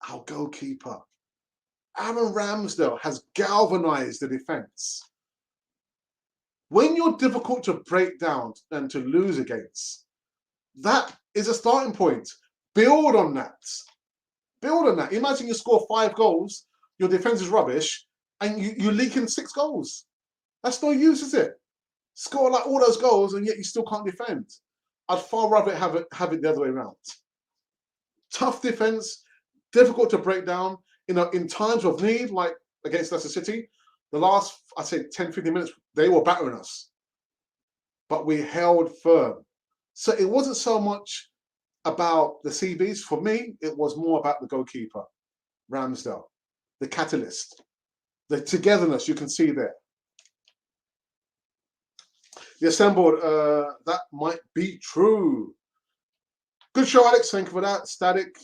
our goalkeeper. Aaron Ramsdale has galvanized the defence. When you're difficult to break down and to lose against, that is a starting point. Build on that. Imagine you score 5 goals, your defence is rubbish, and you're leaking 6 goals. That's no use, is it? Score like all those goals, and yet you still can't defend. I'd far rather have it the other way around. Tough defence, difficult to break down. You know, in times of need, like against Leicester City, the last, I'd say 10, 15 minutes, they were battering us. But we held firm. So it wasn't so much about the CBs. For me, it was more about the goalkeeper, Ramsdale, the catalyst, the togetherness you can see there. The assembled, that might be true. Good show, Alex. Thank you for that. Static.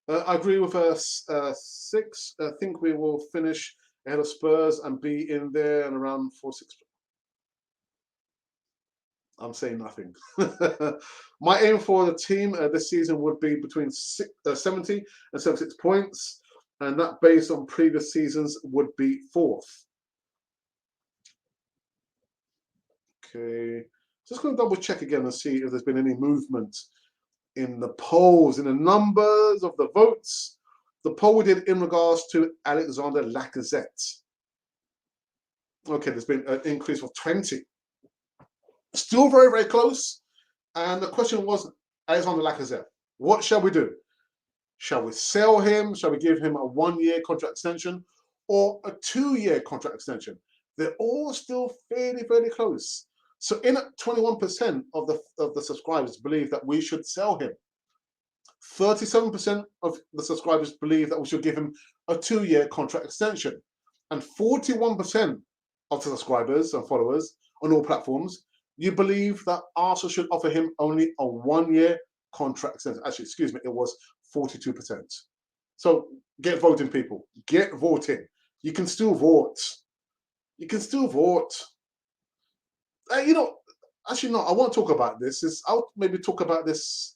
I agree with 6. I think we will finish ahead of Spurs and be in there and around 4-6. I'm saying nothing. My aim for the team this season would be between 70 and 76 points, and that based on previous seasons would be 4th. Okay, just going to double check again and see if there's been any movement in the polls, in the numbers of the votes. The poll we did in regards to Alexander Lacazette. Okay, there's been an increase of 20. Still very, very close. And the question was, Alexander Lacazette, what shall we do? Shall we sell him? Shall we give him a 1-year contract extension or a 2-year contract extension? They're all still fairly, fairly close. So in 21% of the subscribers believe that we should sell him. 37% of the subscribers believe that we should give him a 2-year contract extension. And 41% of the subscribers and followers on all platforms, you believe that Arsenal should offer him only a 1-year contract extension. Actually, excuse me, it was 42%. So get voting, people. Get voting. You can still vote. You can still vote. You know, actually, no, I won't talk about this. I'll maybe talk about this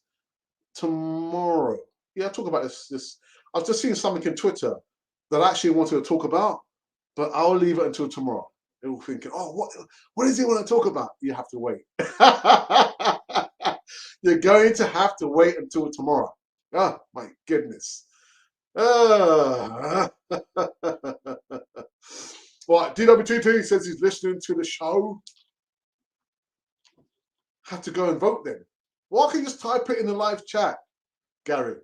tomorrow. Yeah, I'll talk about this. I've just seen something in Twitter that I actually wanted to talk about, but I'll leave it until tomorrow. They're all thinking, oh, what does he want to talk about? You have to wait. You're going to have to wait until tomorrow. Oh, my goodness. Well, DW22 says he's listening to the show. Have to go and vote then. Why can't you just type it in the live chat, Gary?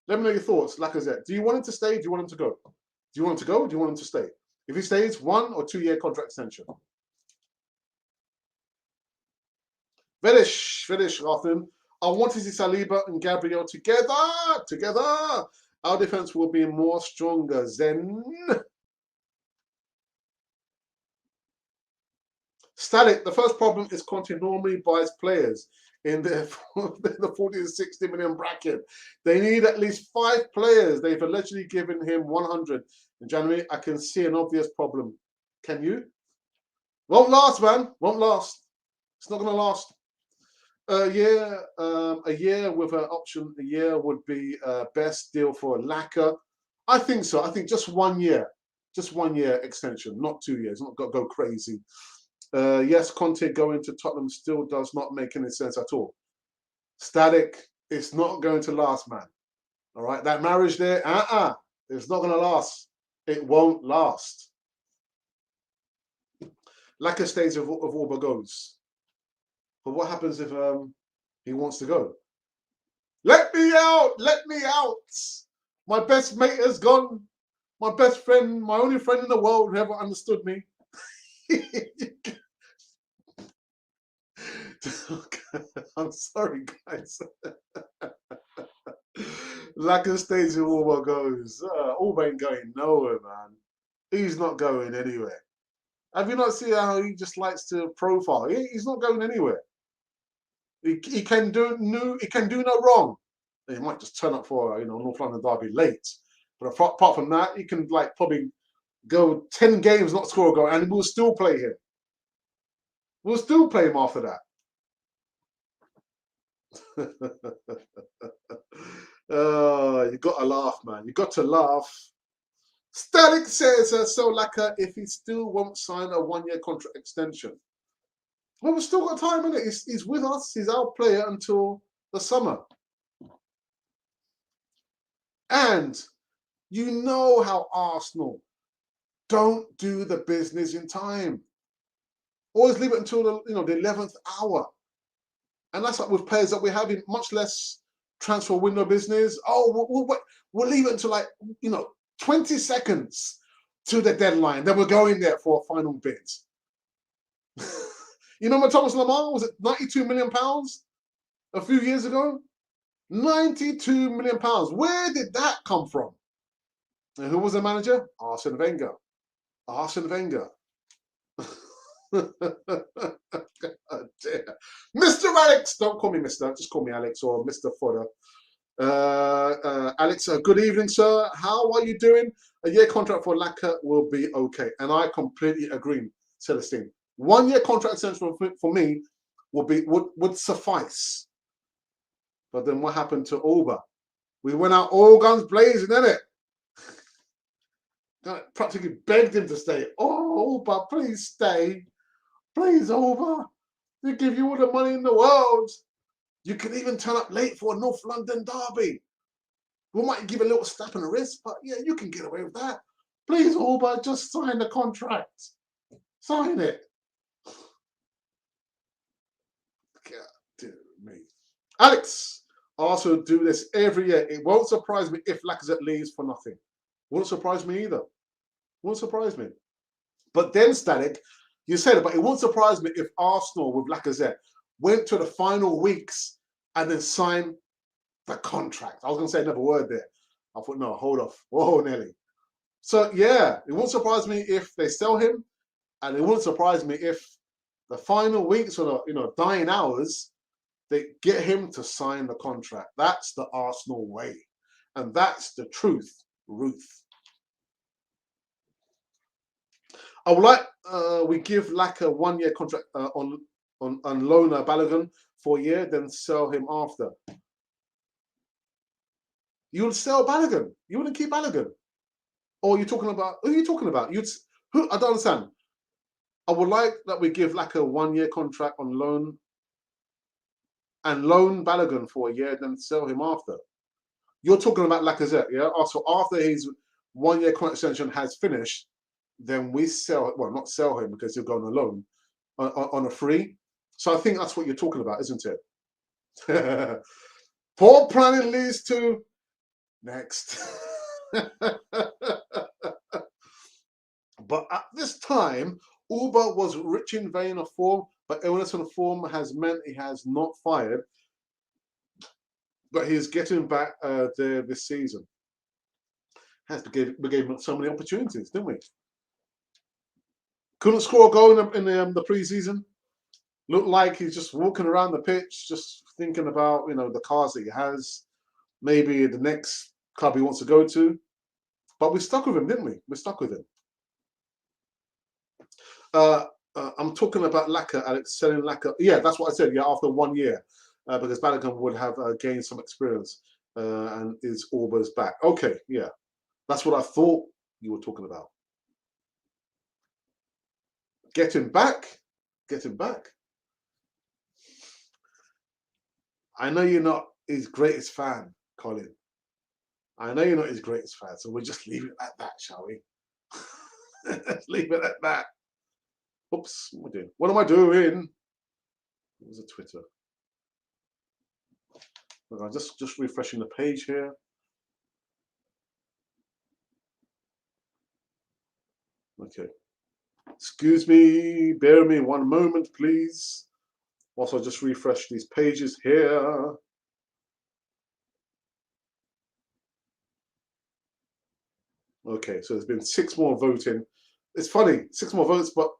Let me know your thoughts. Lacazette, do you want him to stay? Do you want him to go? Do you want him to go? Or do you want him to stay? If he stays, 1 or 2-year contract extension. Finish, Arthur. I want to see Saliba and Gabriel together. Our defense will be more stronger. Zen. Static. The first problem is Conte normally buys players in the 40 to 60 million bracket. They need at least 5 players. They've allegedly given him 100 in January. I can see an obvious problem. Can you? Won't last, man. Won't last. It's not going to last. A year with an option. A year would be best deal for Lacazette. I think so. I think just 1 year. Just 1 year extension, not 2 years. Not got to go crazy. Yes, Conte going to Tottenham still does not make any sense at all. Static, it's not going to last, man. All right, that marriage there, it's not going to last. It won't last. Like a stage of Auba goes. But what happens if he wants to go? Let me out! Let me out! My best mate has gone. My best friend, my only friend in the world who ever understood me. I'm sorry, guys. Like a stage of Auba goes. Auba ain't going nowhere, man. He's not going anywhere. Have you not seen how he just likes to profile? He's not going anywhere. He can do no wrong. He might just turn up for North London derby late, but apart from that, he can probably go 10 games not score a goal, and we'll still play him. We'll still play him after that. You got to laugh, man. You got to laugh. Static says so Lacazette if he still won't sign a 1-year contract extension. Well, we've still got time in it. He's with us. He's our player until the summer. And you know how Arsenal don't do the business in time. Always leave it until the 11th hour. And that's like with players that we have in much less transfer window business. Oh, we'll leave it until 20 seconds to the deadline. Then we'll go in there for a final bid. You remember Thomas Lamar? Was it £92 million a few years ago? £92 million. Where did that come from? And who was the manager? Arsene Wenger. Arsene Wenger. Oh, dear. Mr. Alex, don't call me Mr. Just call me Alex or Mr. Fodder. Alex, good evening, sir. How are you doing? A year contract for Lacazette will be okay, and I completely agree, Celestine. 1 year contract extension for me would suffice. But then what happened to Auba? We went out all guns blazing, innit? Practically begged him to stay. Oh, Auba, please stay. Please, Auba. They give you all the money in the world. You can even turn up late for a North London derby. We might give a little slap on the wrist, but yeah, you can get away with that. Please, Auba, just sign the contract. Sign it. God dear me. Alex, also do this every year. It won't surprise me if Lacazette leaves for nothing. Won't surprise me either. Won't surprise me. But then, Static, you said it, but it won't surprise me if Arsenal with Lacazette went to the final weeks and then signed the contract. I was going to say another word there. I thought, no, hold off. Whoa, Nelly. So, yeah, it won't surprise me if they sell him, and it won't surprise me if the final weeks or the dying hours, they get him to sign the contract. That's the Arsenal way. And that's the truth, Ruth. I would like we give Laka a 1 year contract on loan Balogun for a year, then sell him after. You would sell Balogun. You wouldn't keep Balogun. Or are you talking about who are you talking about? Who I don't understand. I would like that we give Laka a 1 year contract on loan and loan Balogun for a year, then sell him after. You're talking about Lacazette, yeah? So after his 1 year contract extension has finished, then we sell, well, not sell him because he'll go on a loan, on a free. So I think that's what you're talking about, isn't it? Poor planning leads to next. But at this time, Auba was rich in vein of form, but illness and form has meant he has not fired. But he is getting back there this season. We gave him so many opportunities, didn't we? Couldn't score a goal in the pre-season. Looked like he's just walking around the pitch, just thinking about the cars that he has, maybe the next club he wants to go to. But we stuck with him, didn't we? We stuck with him. I'm talking about Laka, Alex, selling Laka. Yeah, that's what I said. Yeah, after 1 year, because Balogun would have gained some experience and is Auba's back. Okay, yeah, that's what I thought you were talking about. Get him back. Get him back. I know you're not his greatest fan, Colin. I know you're not his greatest fan, so we'll just leave it at that, shall we? Leave it at that. Oops, what am I doing? What was it, Twitter? I'm just refreshing the page here. Okay. Excuse me, bear me 1 moment, please. Also, just refresh these pages here. Okay, so there's been 6 more voting. It's funny, 6 more votes, but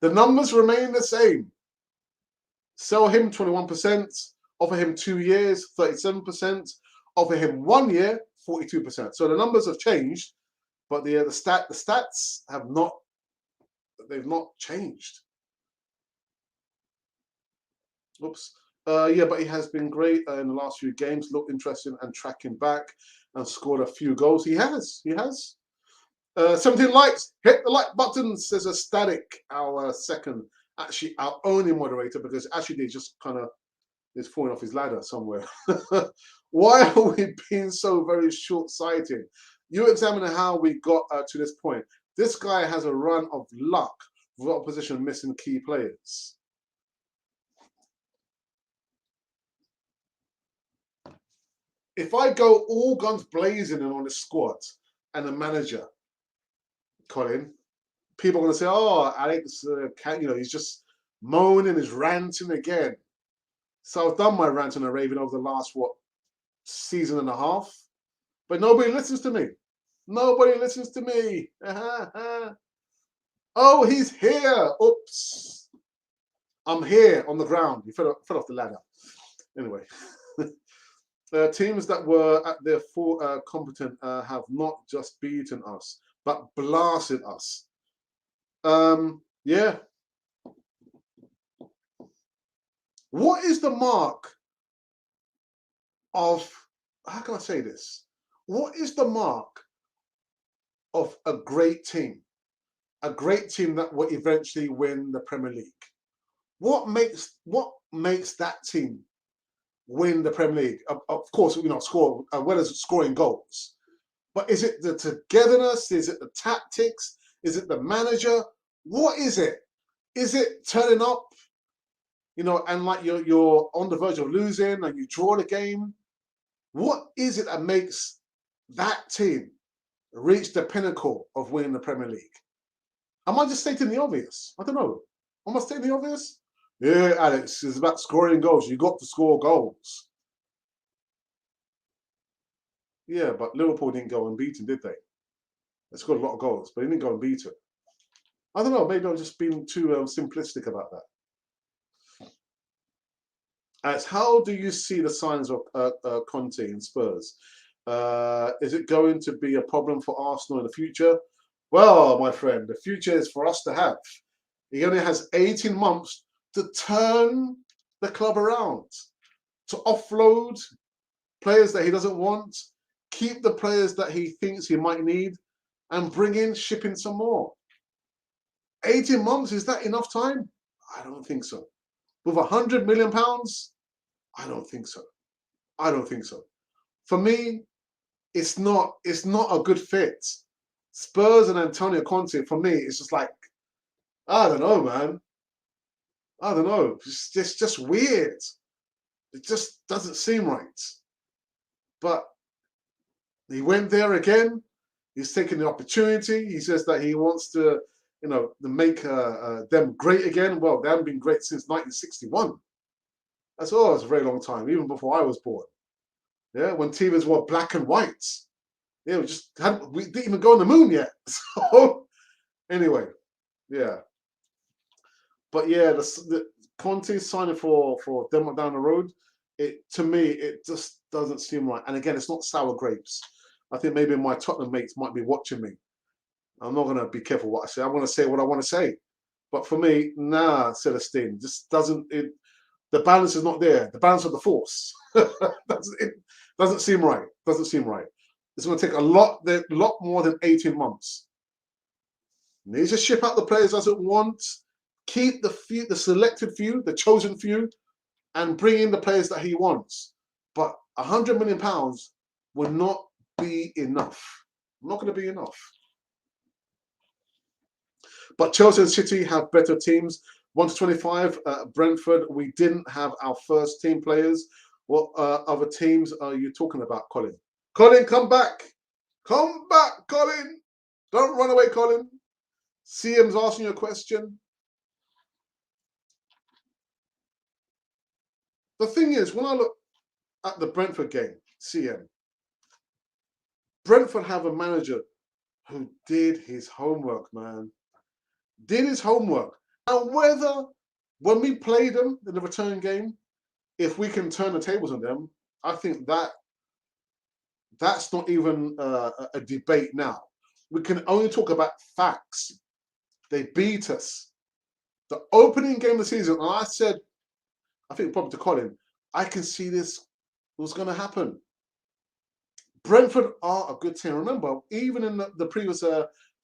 the numbers remain the same. Sell him 21%, offer him 2 years, 37%, offer him 1 year, 42%. So the numbers have changed, but the stats have not. They've not changed. Oops. Yeah, but he has been great in the last few games. Looked interesting and tracking back and scored a few goals. He has. 17 likes. Hit the like button, says a Static, our second, actually our only moderator, because actually they just kind of is falling off his ladder somewhere. Why are we being so very short-sighted? You examine how we got to this point. This guy has a run of luck with opposition missing key players. If I go all guns blazing and on the squad and the manager, Colin, people are going to say, "Oh, Alex, he's just moaning, he's ranting again." So I've done my ranting and raving over the last season and a half, but nobody listens to me. Nobody listens to me. Oh, he's here. Oops. I'm here on the ground. He fell off the ladder. Anyway. Teams that were at their full competent have not just beaten us, but blasted us. Yeah. What is the mark of, how can I say this? What is the mark of a great team? A great team that will eventually win the Premier League. What makes that team win the Premier League? Of course, score as well as scoring goals. But is it the togetherness? Is it the tactics? Is it the manager? What is it? Is it turning up, and like you're on the verge of losing and you draw the game? What is it that makes that team reach the pinnacle of winning the Premier League? Am I just stating the obvious? I don't know. Am I stating the obvious? Yeah, Alex, it's about scoring goals. You got to score goals. Yeah, but Liverpool didn't go unbeaten, did they? They scored a lot of goals, but they didn't go unbeaten. I don't know. Maybe I'm just being too simplistic about that. As how do you see the signs of Conte and Spurs? Is it going to be a problem for Arsenal in the future? Well, my friend, the future is for us to have. He only has 18 months to turn the club around, to offload players that he doesn't want, keep the players that he thinks he might need, and ship in some more. 18 months, is that enough time? I don't think so. With £100 million, I don't think so. I don't think so. For me, it's not a good fit. Spurs and Antonio Conte, for me, it's just like, I don't know, man. I don't know. It's just weird. It just doesn't seem right. But he went there again. He's taking the opportunity. He says that he wants to, to make them great again. Well, they haven't been great since 1961. That's it's a very long time, even before I was born. Yeah, when TVs were black and white. Yeah, we didn't even go on the moon yet. So anyway, yeah. But yeah, the Conte signing for Denmark down the road, to me, it just doesn't seem right. And again, it's not sour grapes. I think maybe my Tottenham mates might be watching me. I'm not going to be careful what I say. I'm going to say what I want to say. But for me, nah, Celestine, just the balance is not there. The balance of the force. It doesn't seem right. Doesn't seem right. It's going to take a lot more than 18 months. Needs to ship out the players as it wants. Keep the selected few, the chosen few, and bring in the players that he wants. But £100 million will not be enough. Not going to be enough. But Chelsea and City have better teams. 1 to 25, Brentford, we didn't have our first team players. What other teams are you talking about, Colin? Colin, come back. Come back, Colin. Don't run away, Colin. CM's asking you a question. The thing is, when I look at the Brentford game, CM, Brentford have a manager who did his homework, man. Did his homework. And whether, when we play them in the return game, if we can turn the tables on them, I think that's not even a debate now. We can only talk about facts. They beat us. The opening game of the season, and I said, I think probably to Colin, I can see this was going to happen. Brentford are a good team. Remember, even in the previous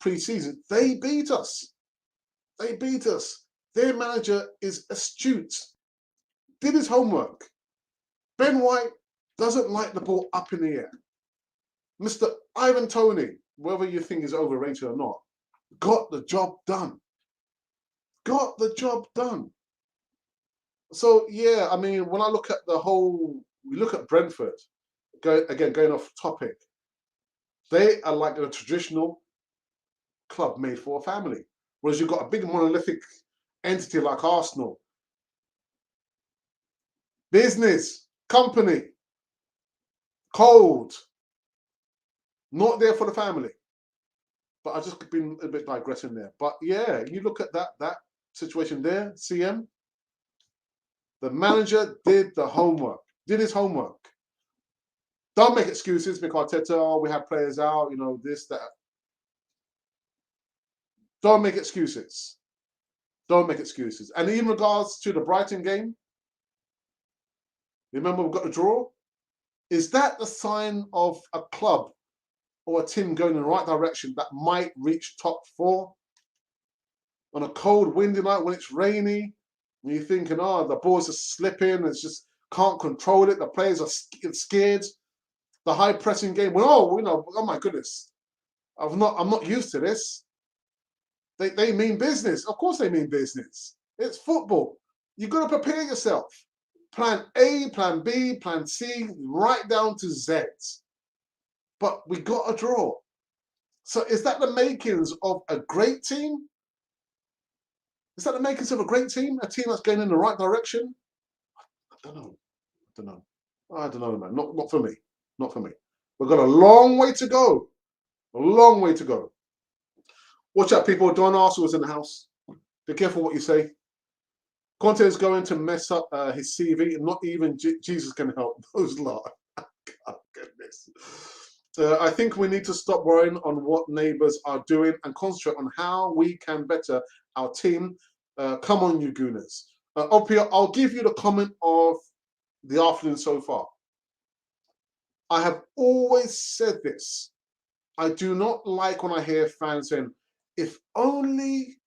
pre-season, they beat us. They beat us. Their manager is astute. Did his homework. Ben White doesn't like the ball up in the air. Mr. Ivan Toney, whether you think he's overrated or not, got the job done. Got the job done. So, yeah, I mean, when I look at we look at Brentford, going off topic, they are like a traditional club made for a family. Whereas you've got a big monolithic entity like Arsenal. Business, company, cold, not there for the family. But I've just been a bit digressing there. But yeah, you look at that situation there, CM. The manager did the homework, did his homework. Don't make excuses, Mikel Arteta. Oh, we have players out, this, that. Don't make excuses. Don't make excuses. And in regards to the Brighton game, remember we've got the draw? Is that the sign of a club or a team going in the right direction that might reach top 4 on a cold, windy night when it's rainy? And you're thinking, oh, the balls are slipping, it's just can't control it, the players are scared. The high pressing game, oh my goodness, I'm not used to this. They mean business. Of course they mean business. It's football. You've got to prepare yourself. Plan A, plan B, plan C, right down to Z. But we got a draw. So is that the makings of a great team? Is that the makings of a great team? A team that's going in the right direction? I don't know. I don't know, man. Not for me. Not for me. We've got a long way to go. A long way to go. Watch out, people. Don Arsenal is in the house. Be careful what you say. Conte is going to mess up his CV. Not even Jesus can help those lot. Oh, goodness. I think we need to stop worrying on what neighbours are doing and concentrate on how we can better our team. Come on, you gooners. Opia, I'll give you the comment of the afternoon so far. I have always said this. I do not like when I hear fans saying, if only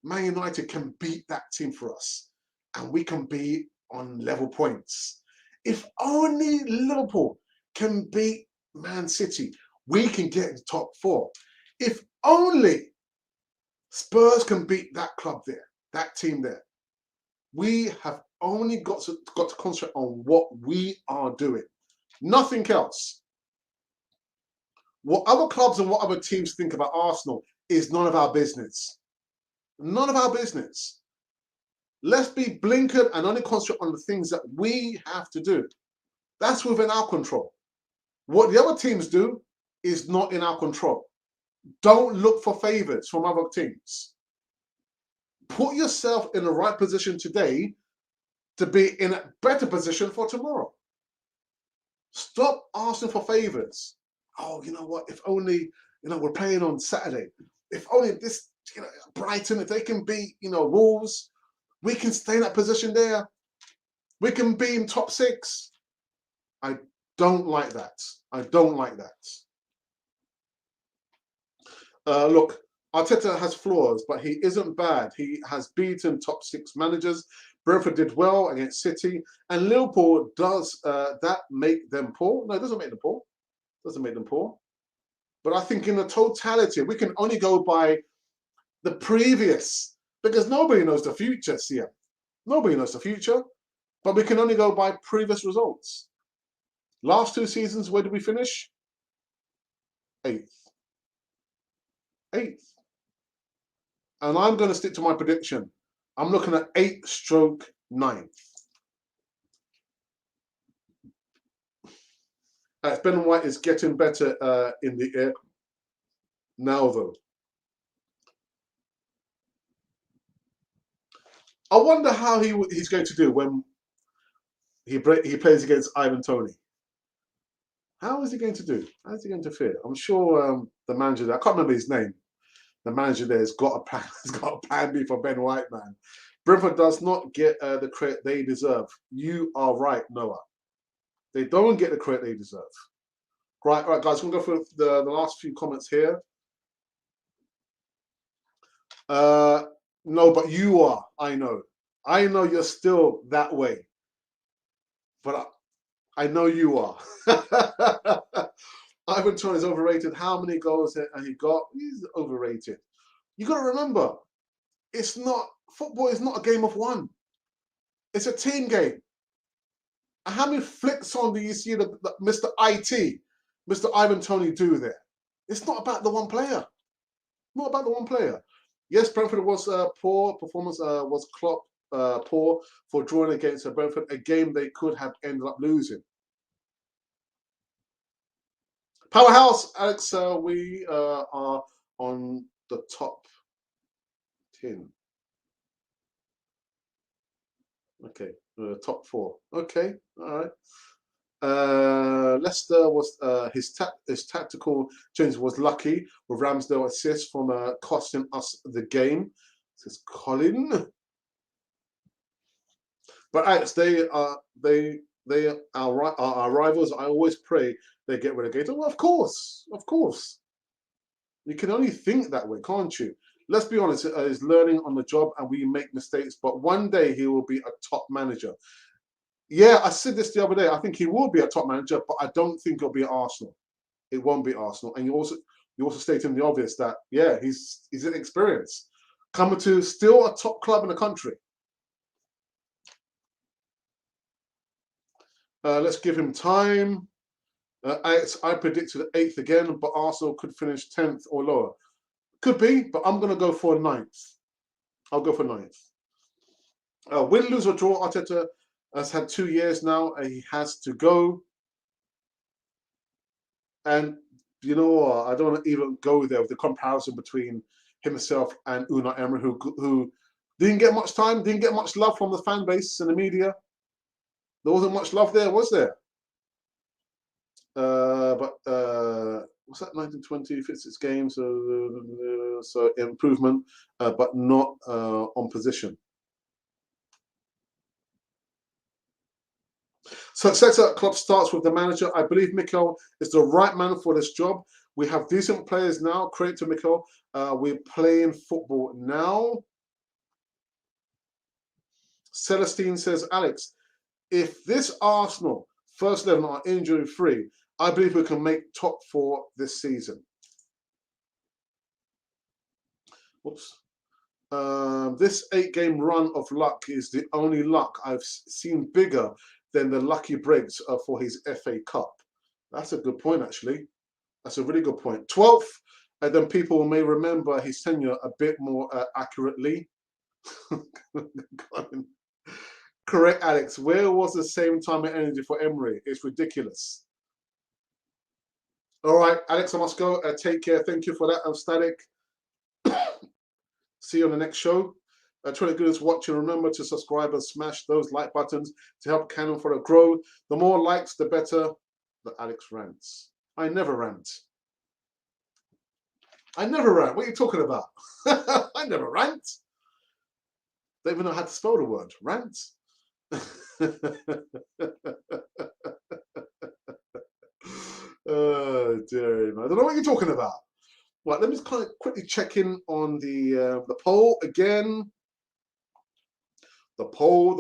Man United can beat that team for us and we can be on level points. If only Liverpool can beat Man City, we can get in the top 4. If only Spurs can beat that club there, that team there. We have only got to concentrate on what we are doing. Nothing else. What other clubs and what other teams think about Arsenal is none of our business. None of our business. Let's be blinkered and only concentrate on the things that we have to do. That's within our control. What the other teams do is not in our control. Don't look for favours from other teams. Put yourself in the right position today to be in a better position for tomorrow. Stop asking for favours. Oh, you know what? If only, we're playing on Saturday. If only this, Brighton, if they can beat, Wolves, we can stay in that position there. We can be in top 6. I don't like that. I don't like that. Look, Arteta has flaws, but he isn't bad. He has beaten top 6 managers. Brentford did well against City. And Liverpool, does that make them poor? No, it doesn't make them poor. It doesn't make them poor. But I think in the totality, we can only go by the previous, because nobody knows the future, CM. Nobody knows the future, but we can only go by previous results. Last 2 seasons, where did we finish? 8th. 8th. And I'm going to stick to my prediction. I'm looking at 8/9th. Ben White is getting better in the air now, though. I wonder how he's going to do when he plays against Ivan Toney. How is he going to do? How is he going to fare? I'm sure the manager there, I can't remember his name. The manager there has got a plan. Has got a plan B for Ben White, man. Brentford does not get the credit they deserve. You are right, Noah. They don't get the credit they deserve. Right, guys. We'll go through the last few comments here. No, but you are. I know. I know you're still that way. But I know you are. Ivan Toney is overrated. How many goals has he got? He's overrated. You got to remember, football is not a game of one. It's a team game. And how many flicks on do you see that Mr. IT, Mr. Ivan Toney do there? It's not about the one player. Not about the one player. Yes, Brentford was poor. Performance was Klopp poor for drawing against Brentford, a game they could have ended up losing. Powerhouse, Alex, we are on the top 10. Okay, top 4. Okay, all right. Leicester was his tactical change was lucky with Ramsdale assist from costing us the game. Says Colin. But Alex, they are our rivals. I always pray they get relegated. Well, of course. You can only think that way, can't you? Let's be honest. He's learning on the job, and we make mistakes. But one day he will be a top manager. Yeah, I said this the other day. I think he will be a top manager, but I don't think it'll be at Arsenal. It won't be Arsenal. And you also stated the obvious that he's an experience coming to still a top club in the country. Let's give him time. I predicted 8th again, but Arsenal could finish 10th or lower. Could be, but I'm going to go for 9th. I'll go for 9th. Win, lose or draw, Arteta has had 2 years now. He has to go. And you know what? I don't want to even go there with the comparison between himself and Unai Emery, who didn't get much time, didn't get much love from the fan base and the media. There wasn't much love there, was there? But what's that? 1920 fits its game, so improvement, but not on position. Success at club starts with the manager. I believe Mikel is the right man for this job. We have decent players now. Credit to Mikel. We're playing football now. Celestine says, Alex, if this Arsenal first 11 are injury free, I believe we can make top 4 this season. Oops. This 8-game run of luck is the only luck I've seen bigger than the lucky breaks for his FA Cup. That's a good point, actually. That's a really good point. 12th, and then people may remember his tenure a bit more accurately. Correct, Alex. Where was the same time and energy for Emery? It's ridiculous. All right, Alex, I must go. Take care. Thank you for that. I'm Static. See you on the next show. 20 goodness watching. Remember to subscribe and smash those like buttons to help Cannon Fodder grow. The more likes, the better. But Alex rants. I never rant. I never rant. What are you talking about? I never rant. Don't even know how to spell the word. Rant. Oh dear, I don't know what you're talking about. Right, let me just kind of quickly check in on the poll again. The poll.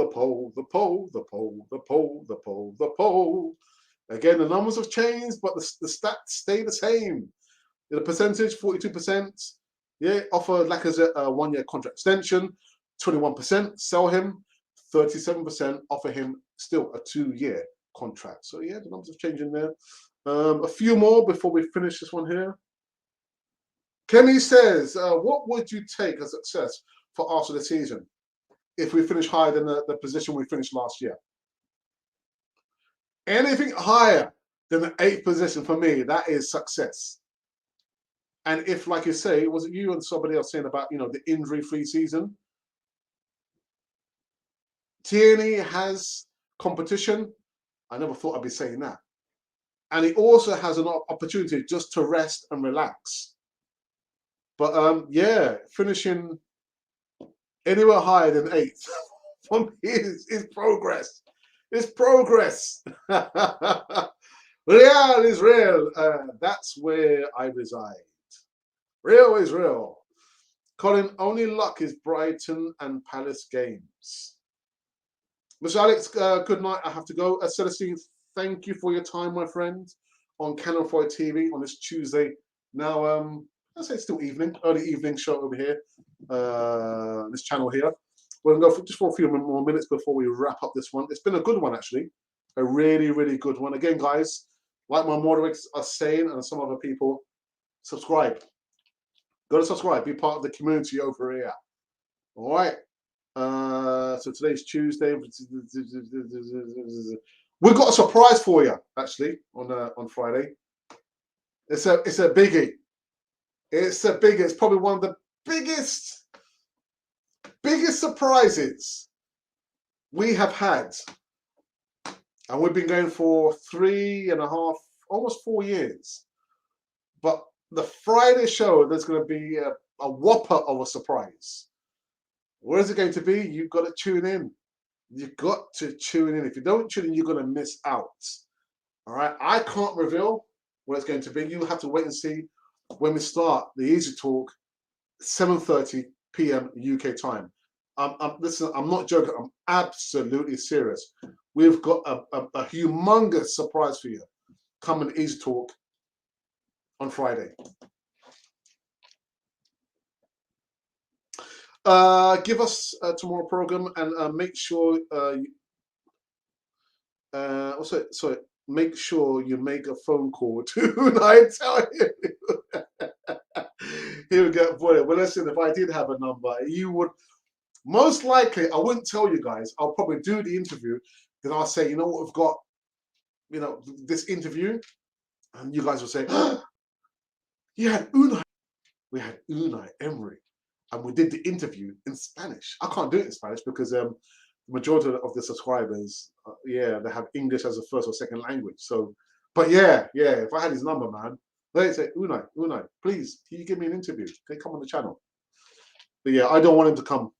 Again, the numbers have changed, but the stats stay the same. The percentage, 42%. Yeah, offer Lacazette a 1-year contract extension. 21% sell him. 37% offer him still a 2-year contract. So yeah, the numbers have changed in there. A few more before we finish this one here. Kenny says, what would you take as success for Arsenal this season if we finish higher than the position we finished last year? Anything higher than the 8th position for me, that is success. And if, like you say, was it you and somebody else saying about, the injury-free season? Tierney has competition. I never thought I'd be saying that. And he also has an opportunity just to rest and relax. But yeah, finishing anywhere higher than 8th for me is progress. It's progress. Real is real. That's where I reside. Real is real. Colin, only luck is Brighton and Palace games. Mr. Alex, good night. I have to go. Celestine, thank you for your time, my friend, on Cannon Fodder TV on this Tuesday. Now, I say it's still evening, early evening show over here, this channel here. We're going to go just for a few more minutes before we wrap up this one. It's been a good one, actually. A really, really good one. Again, guys, like my moderators are saying, and some other people, subscribe. Go to subscribe. Be part of the community over here. All right. So today's Tuesday. We've got a surprise for you, actually, on Friday. It's a biggie. It's the biggest, probably one of the biggest surprises we have had. And we've been going for 3.5, almost 4 years. But the Friday show, there's going to be a whopper of a surprise. Where is it going to be? You've got to tune in. You've got to tune in. If you don't tune in, you're going to miss out. All right. I can't reveal what it's going to be. You have to wait and see when we start the Easy Talk, 7:30 p.m. UK time. Listen, I'm not joking. I'm absolutely serious. We've got a humongous surprise for you coming Easy Talk on Friday. Give us tomorrow program and make sure make sure you make a phone call to Unai. Tell you. Here we go. Boy, well, listen, if I did have a number, you would most likely, I wouldn't tell you guys. I'll probably do the interview. Then I'll say, you know what, we've got, this interview. And you guys will say, oh, you had Unai. We had Unai Emery. And we did the interview in Spanish. I can't do it in Spanish because the majority of the subscribers, they have English as a first or second language. So, but yeah, if I had his number, man, they'd say, Unai, please, can you give me an interview? Can you come on the channel? But yeah, I don't want him to come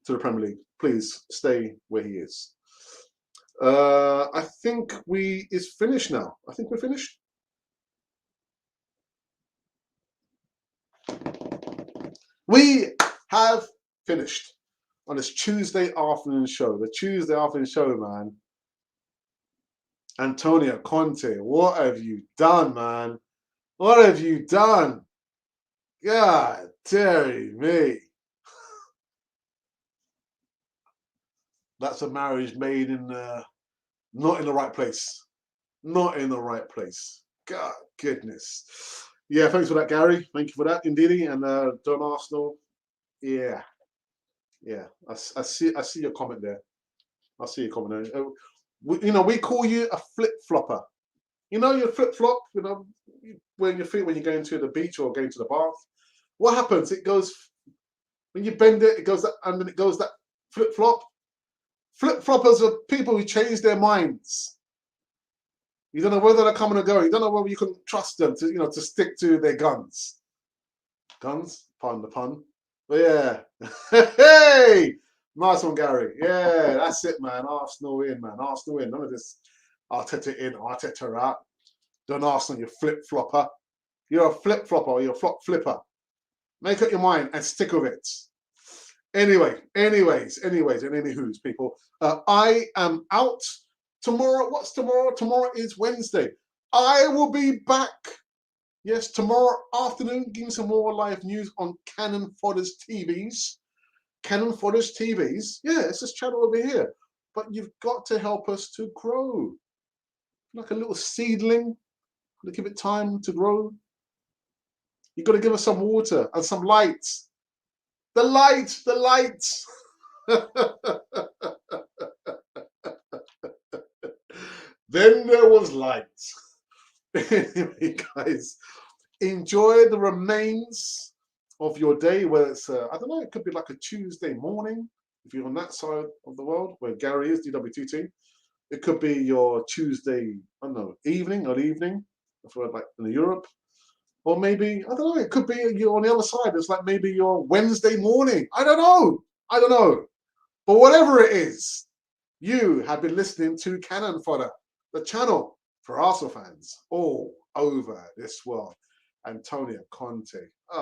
to the Premier League. Please stay where he is. I think it's finished now. I think we're finished. We have finished on this Tuesday afternoon show. The Tuesday afternoon show, man. Antonio Conte, what have you done, man? What have you done? God, dearie me. That's a marriage made in not in the right place. Not in the right place. God, goodness. Yeah, thanks for that, Gary. Thank you for that, indeed. And Don Arsenal. Yeah. I see your comment there. I see your comment there. We call you a flip flopper. You flip flop. When your feet when you're going to the beach or going to the bath. What happens? It goes when you bend it. It goes that, and then it goes that flip flop. Flip floppers are people who change their minds. You don't know whether they're coming or going. You don't know whether you can trust them to stick to their guns. Guns, pardon the pun. But yeah, hey, nice one, Gary. Yeah, that's it, man. Arsenal win, man. Arsenal win. None of this Arteta in, Arteta out. Don't Arsenal, you flip flopper. You're a flip flopper. Or you're a flop flipper. Make up your mind and stick with it. Anyways, and anywho's, people. I am out tomorrow. What's tomorrow? Tomorrow is Wednesday. I will be back. Yes, tomorrow afternoon, giving some more live news on Cannon Fodders TVs. Cannon Fodders TVs. Yeah, it's this channel over here. But you've got to help us to grow. Like a little seedling. Got to give it time to grow. You've got to give us some water and some light. The light. Then there was light. Anyway, guys, enjoy the remains of your day, whether it's, I don't know, it could be like a Tuesday morning, if you're on that side of the world, where Gary is, DWTT. It could be your Tuesday, I don't know, evening, if we're like in Europe. Or maybe, I don't know, it could be you're on the other side. It's like maybe your Wednesday morning. I don't know. But whatever it is, you have been listening to Cannon Fodder, the channel for Arsenal fans all over this world. Antonio Conte. Oh.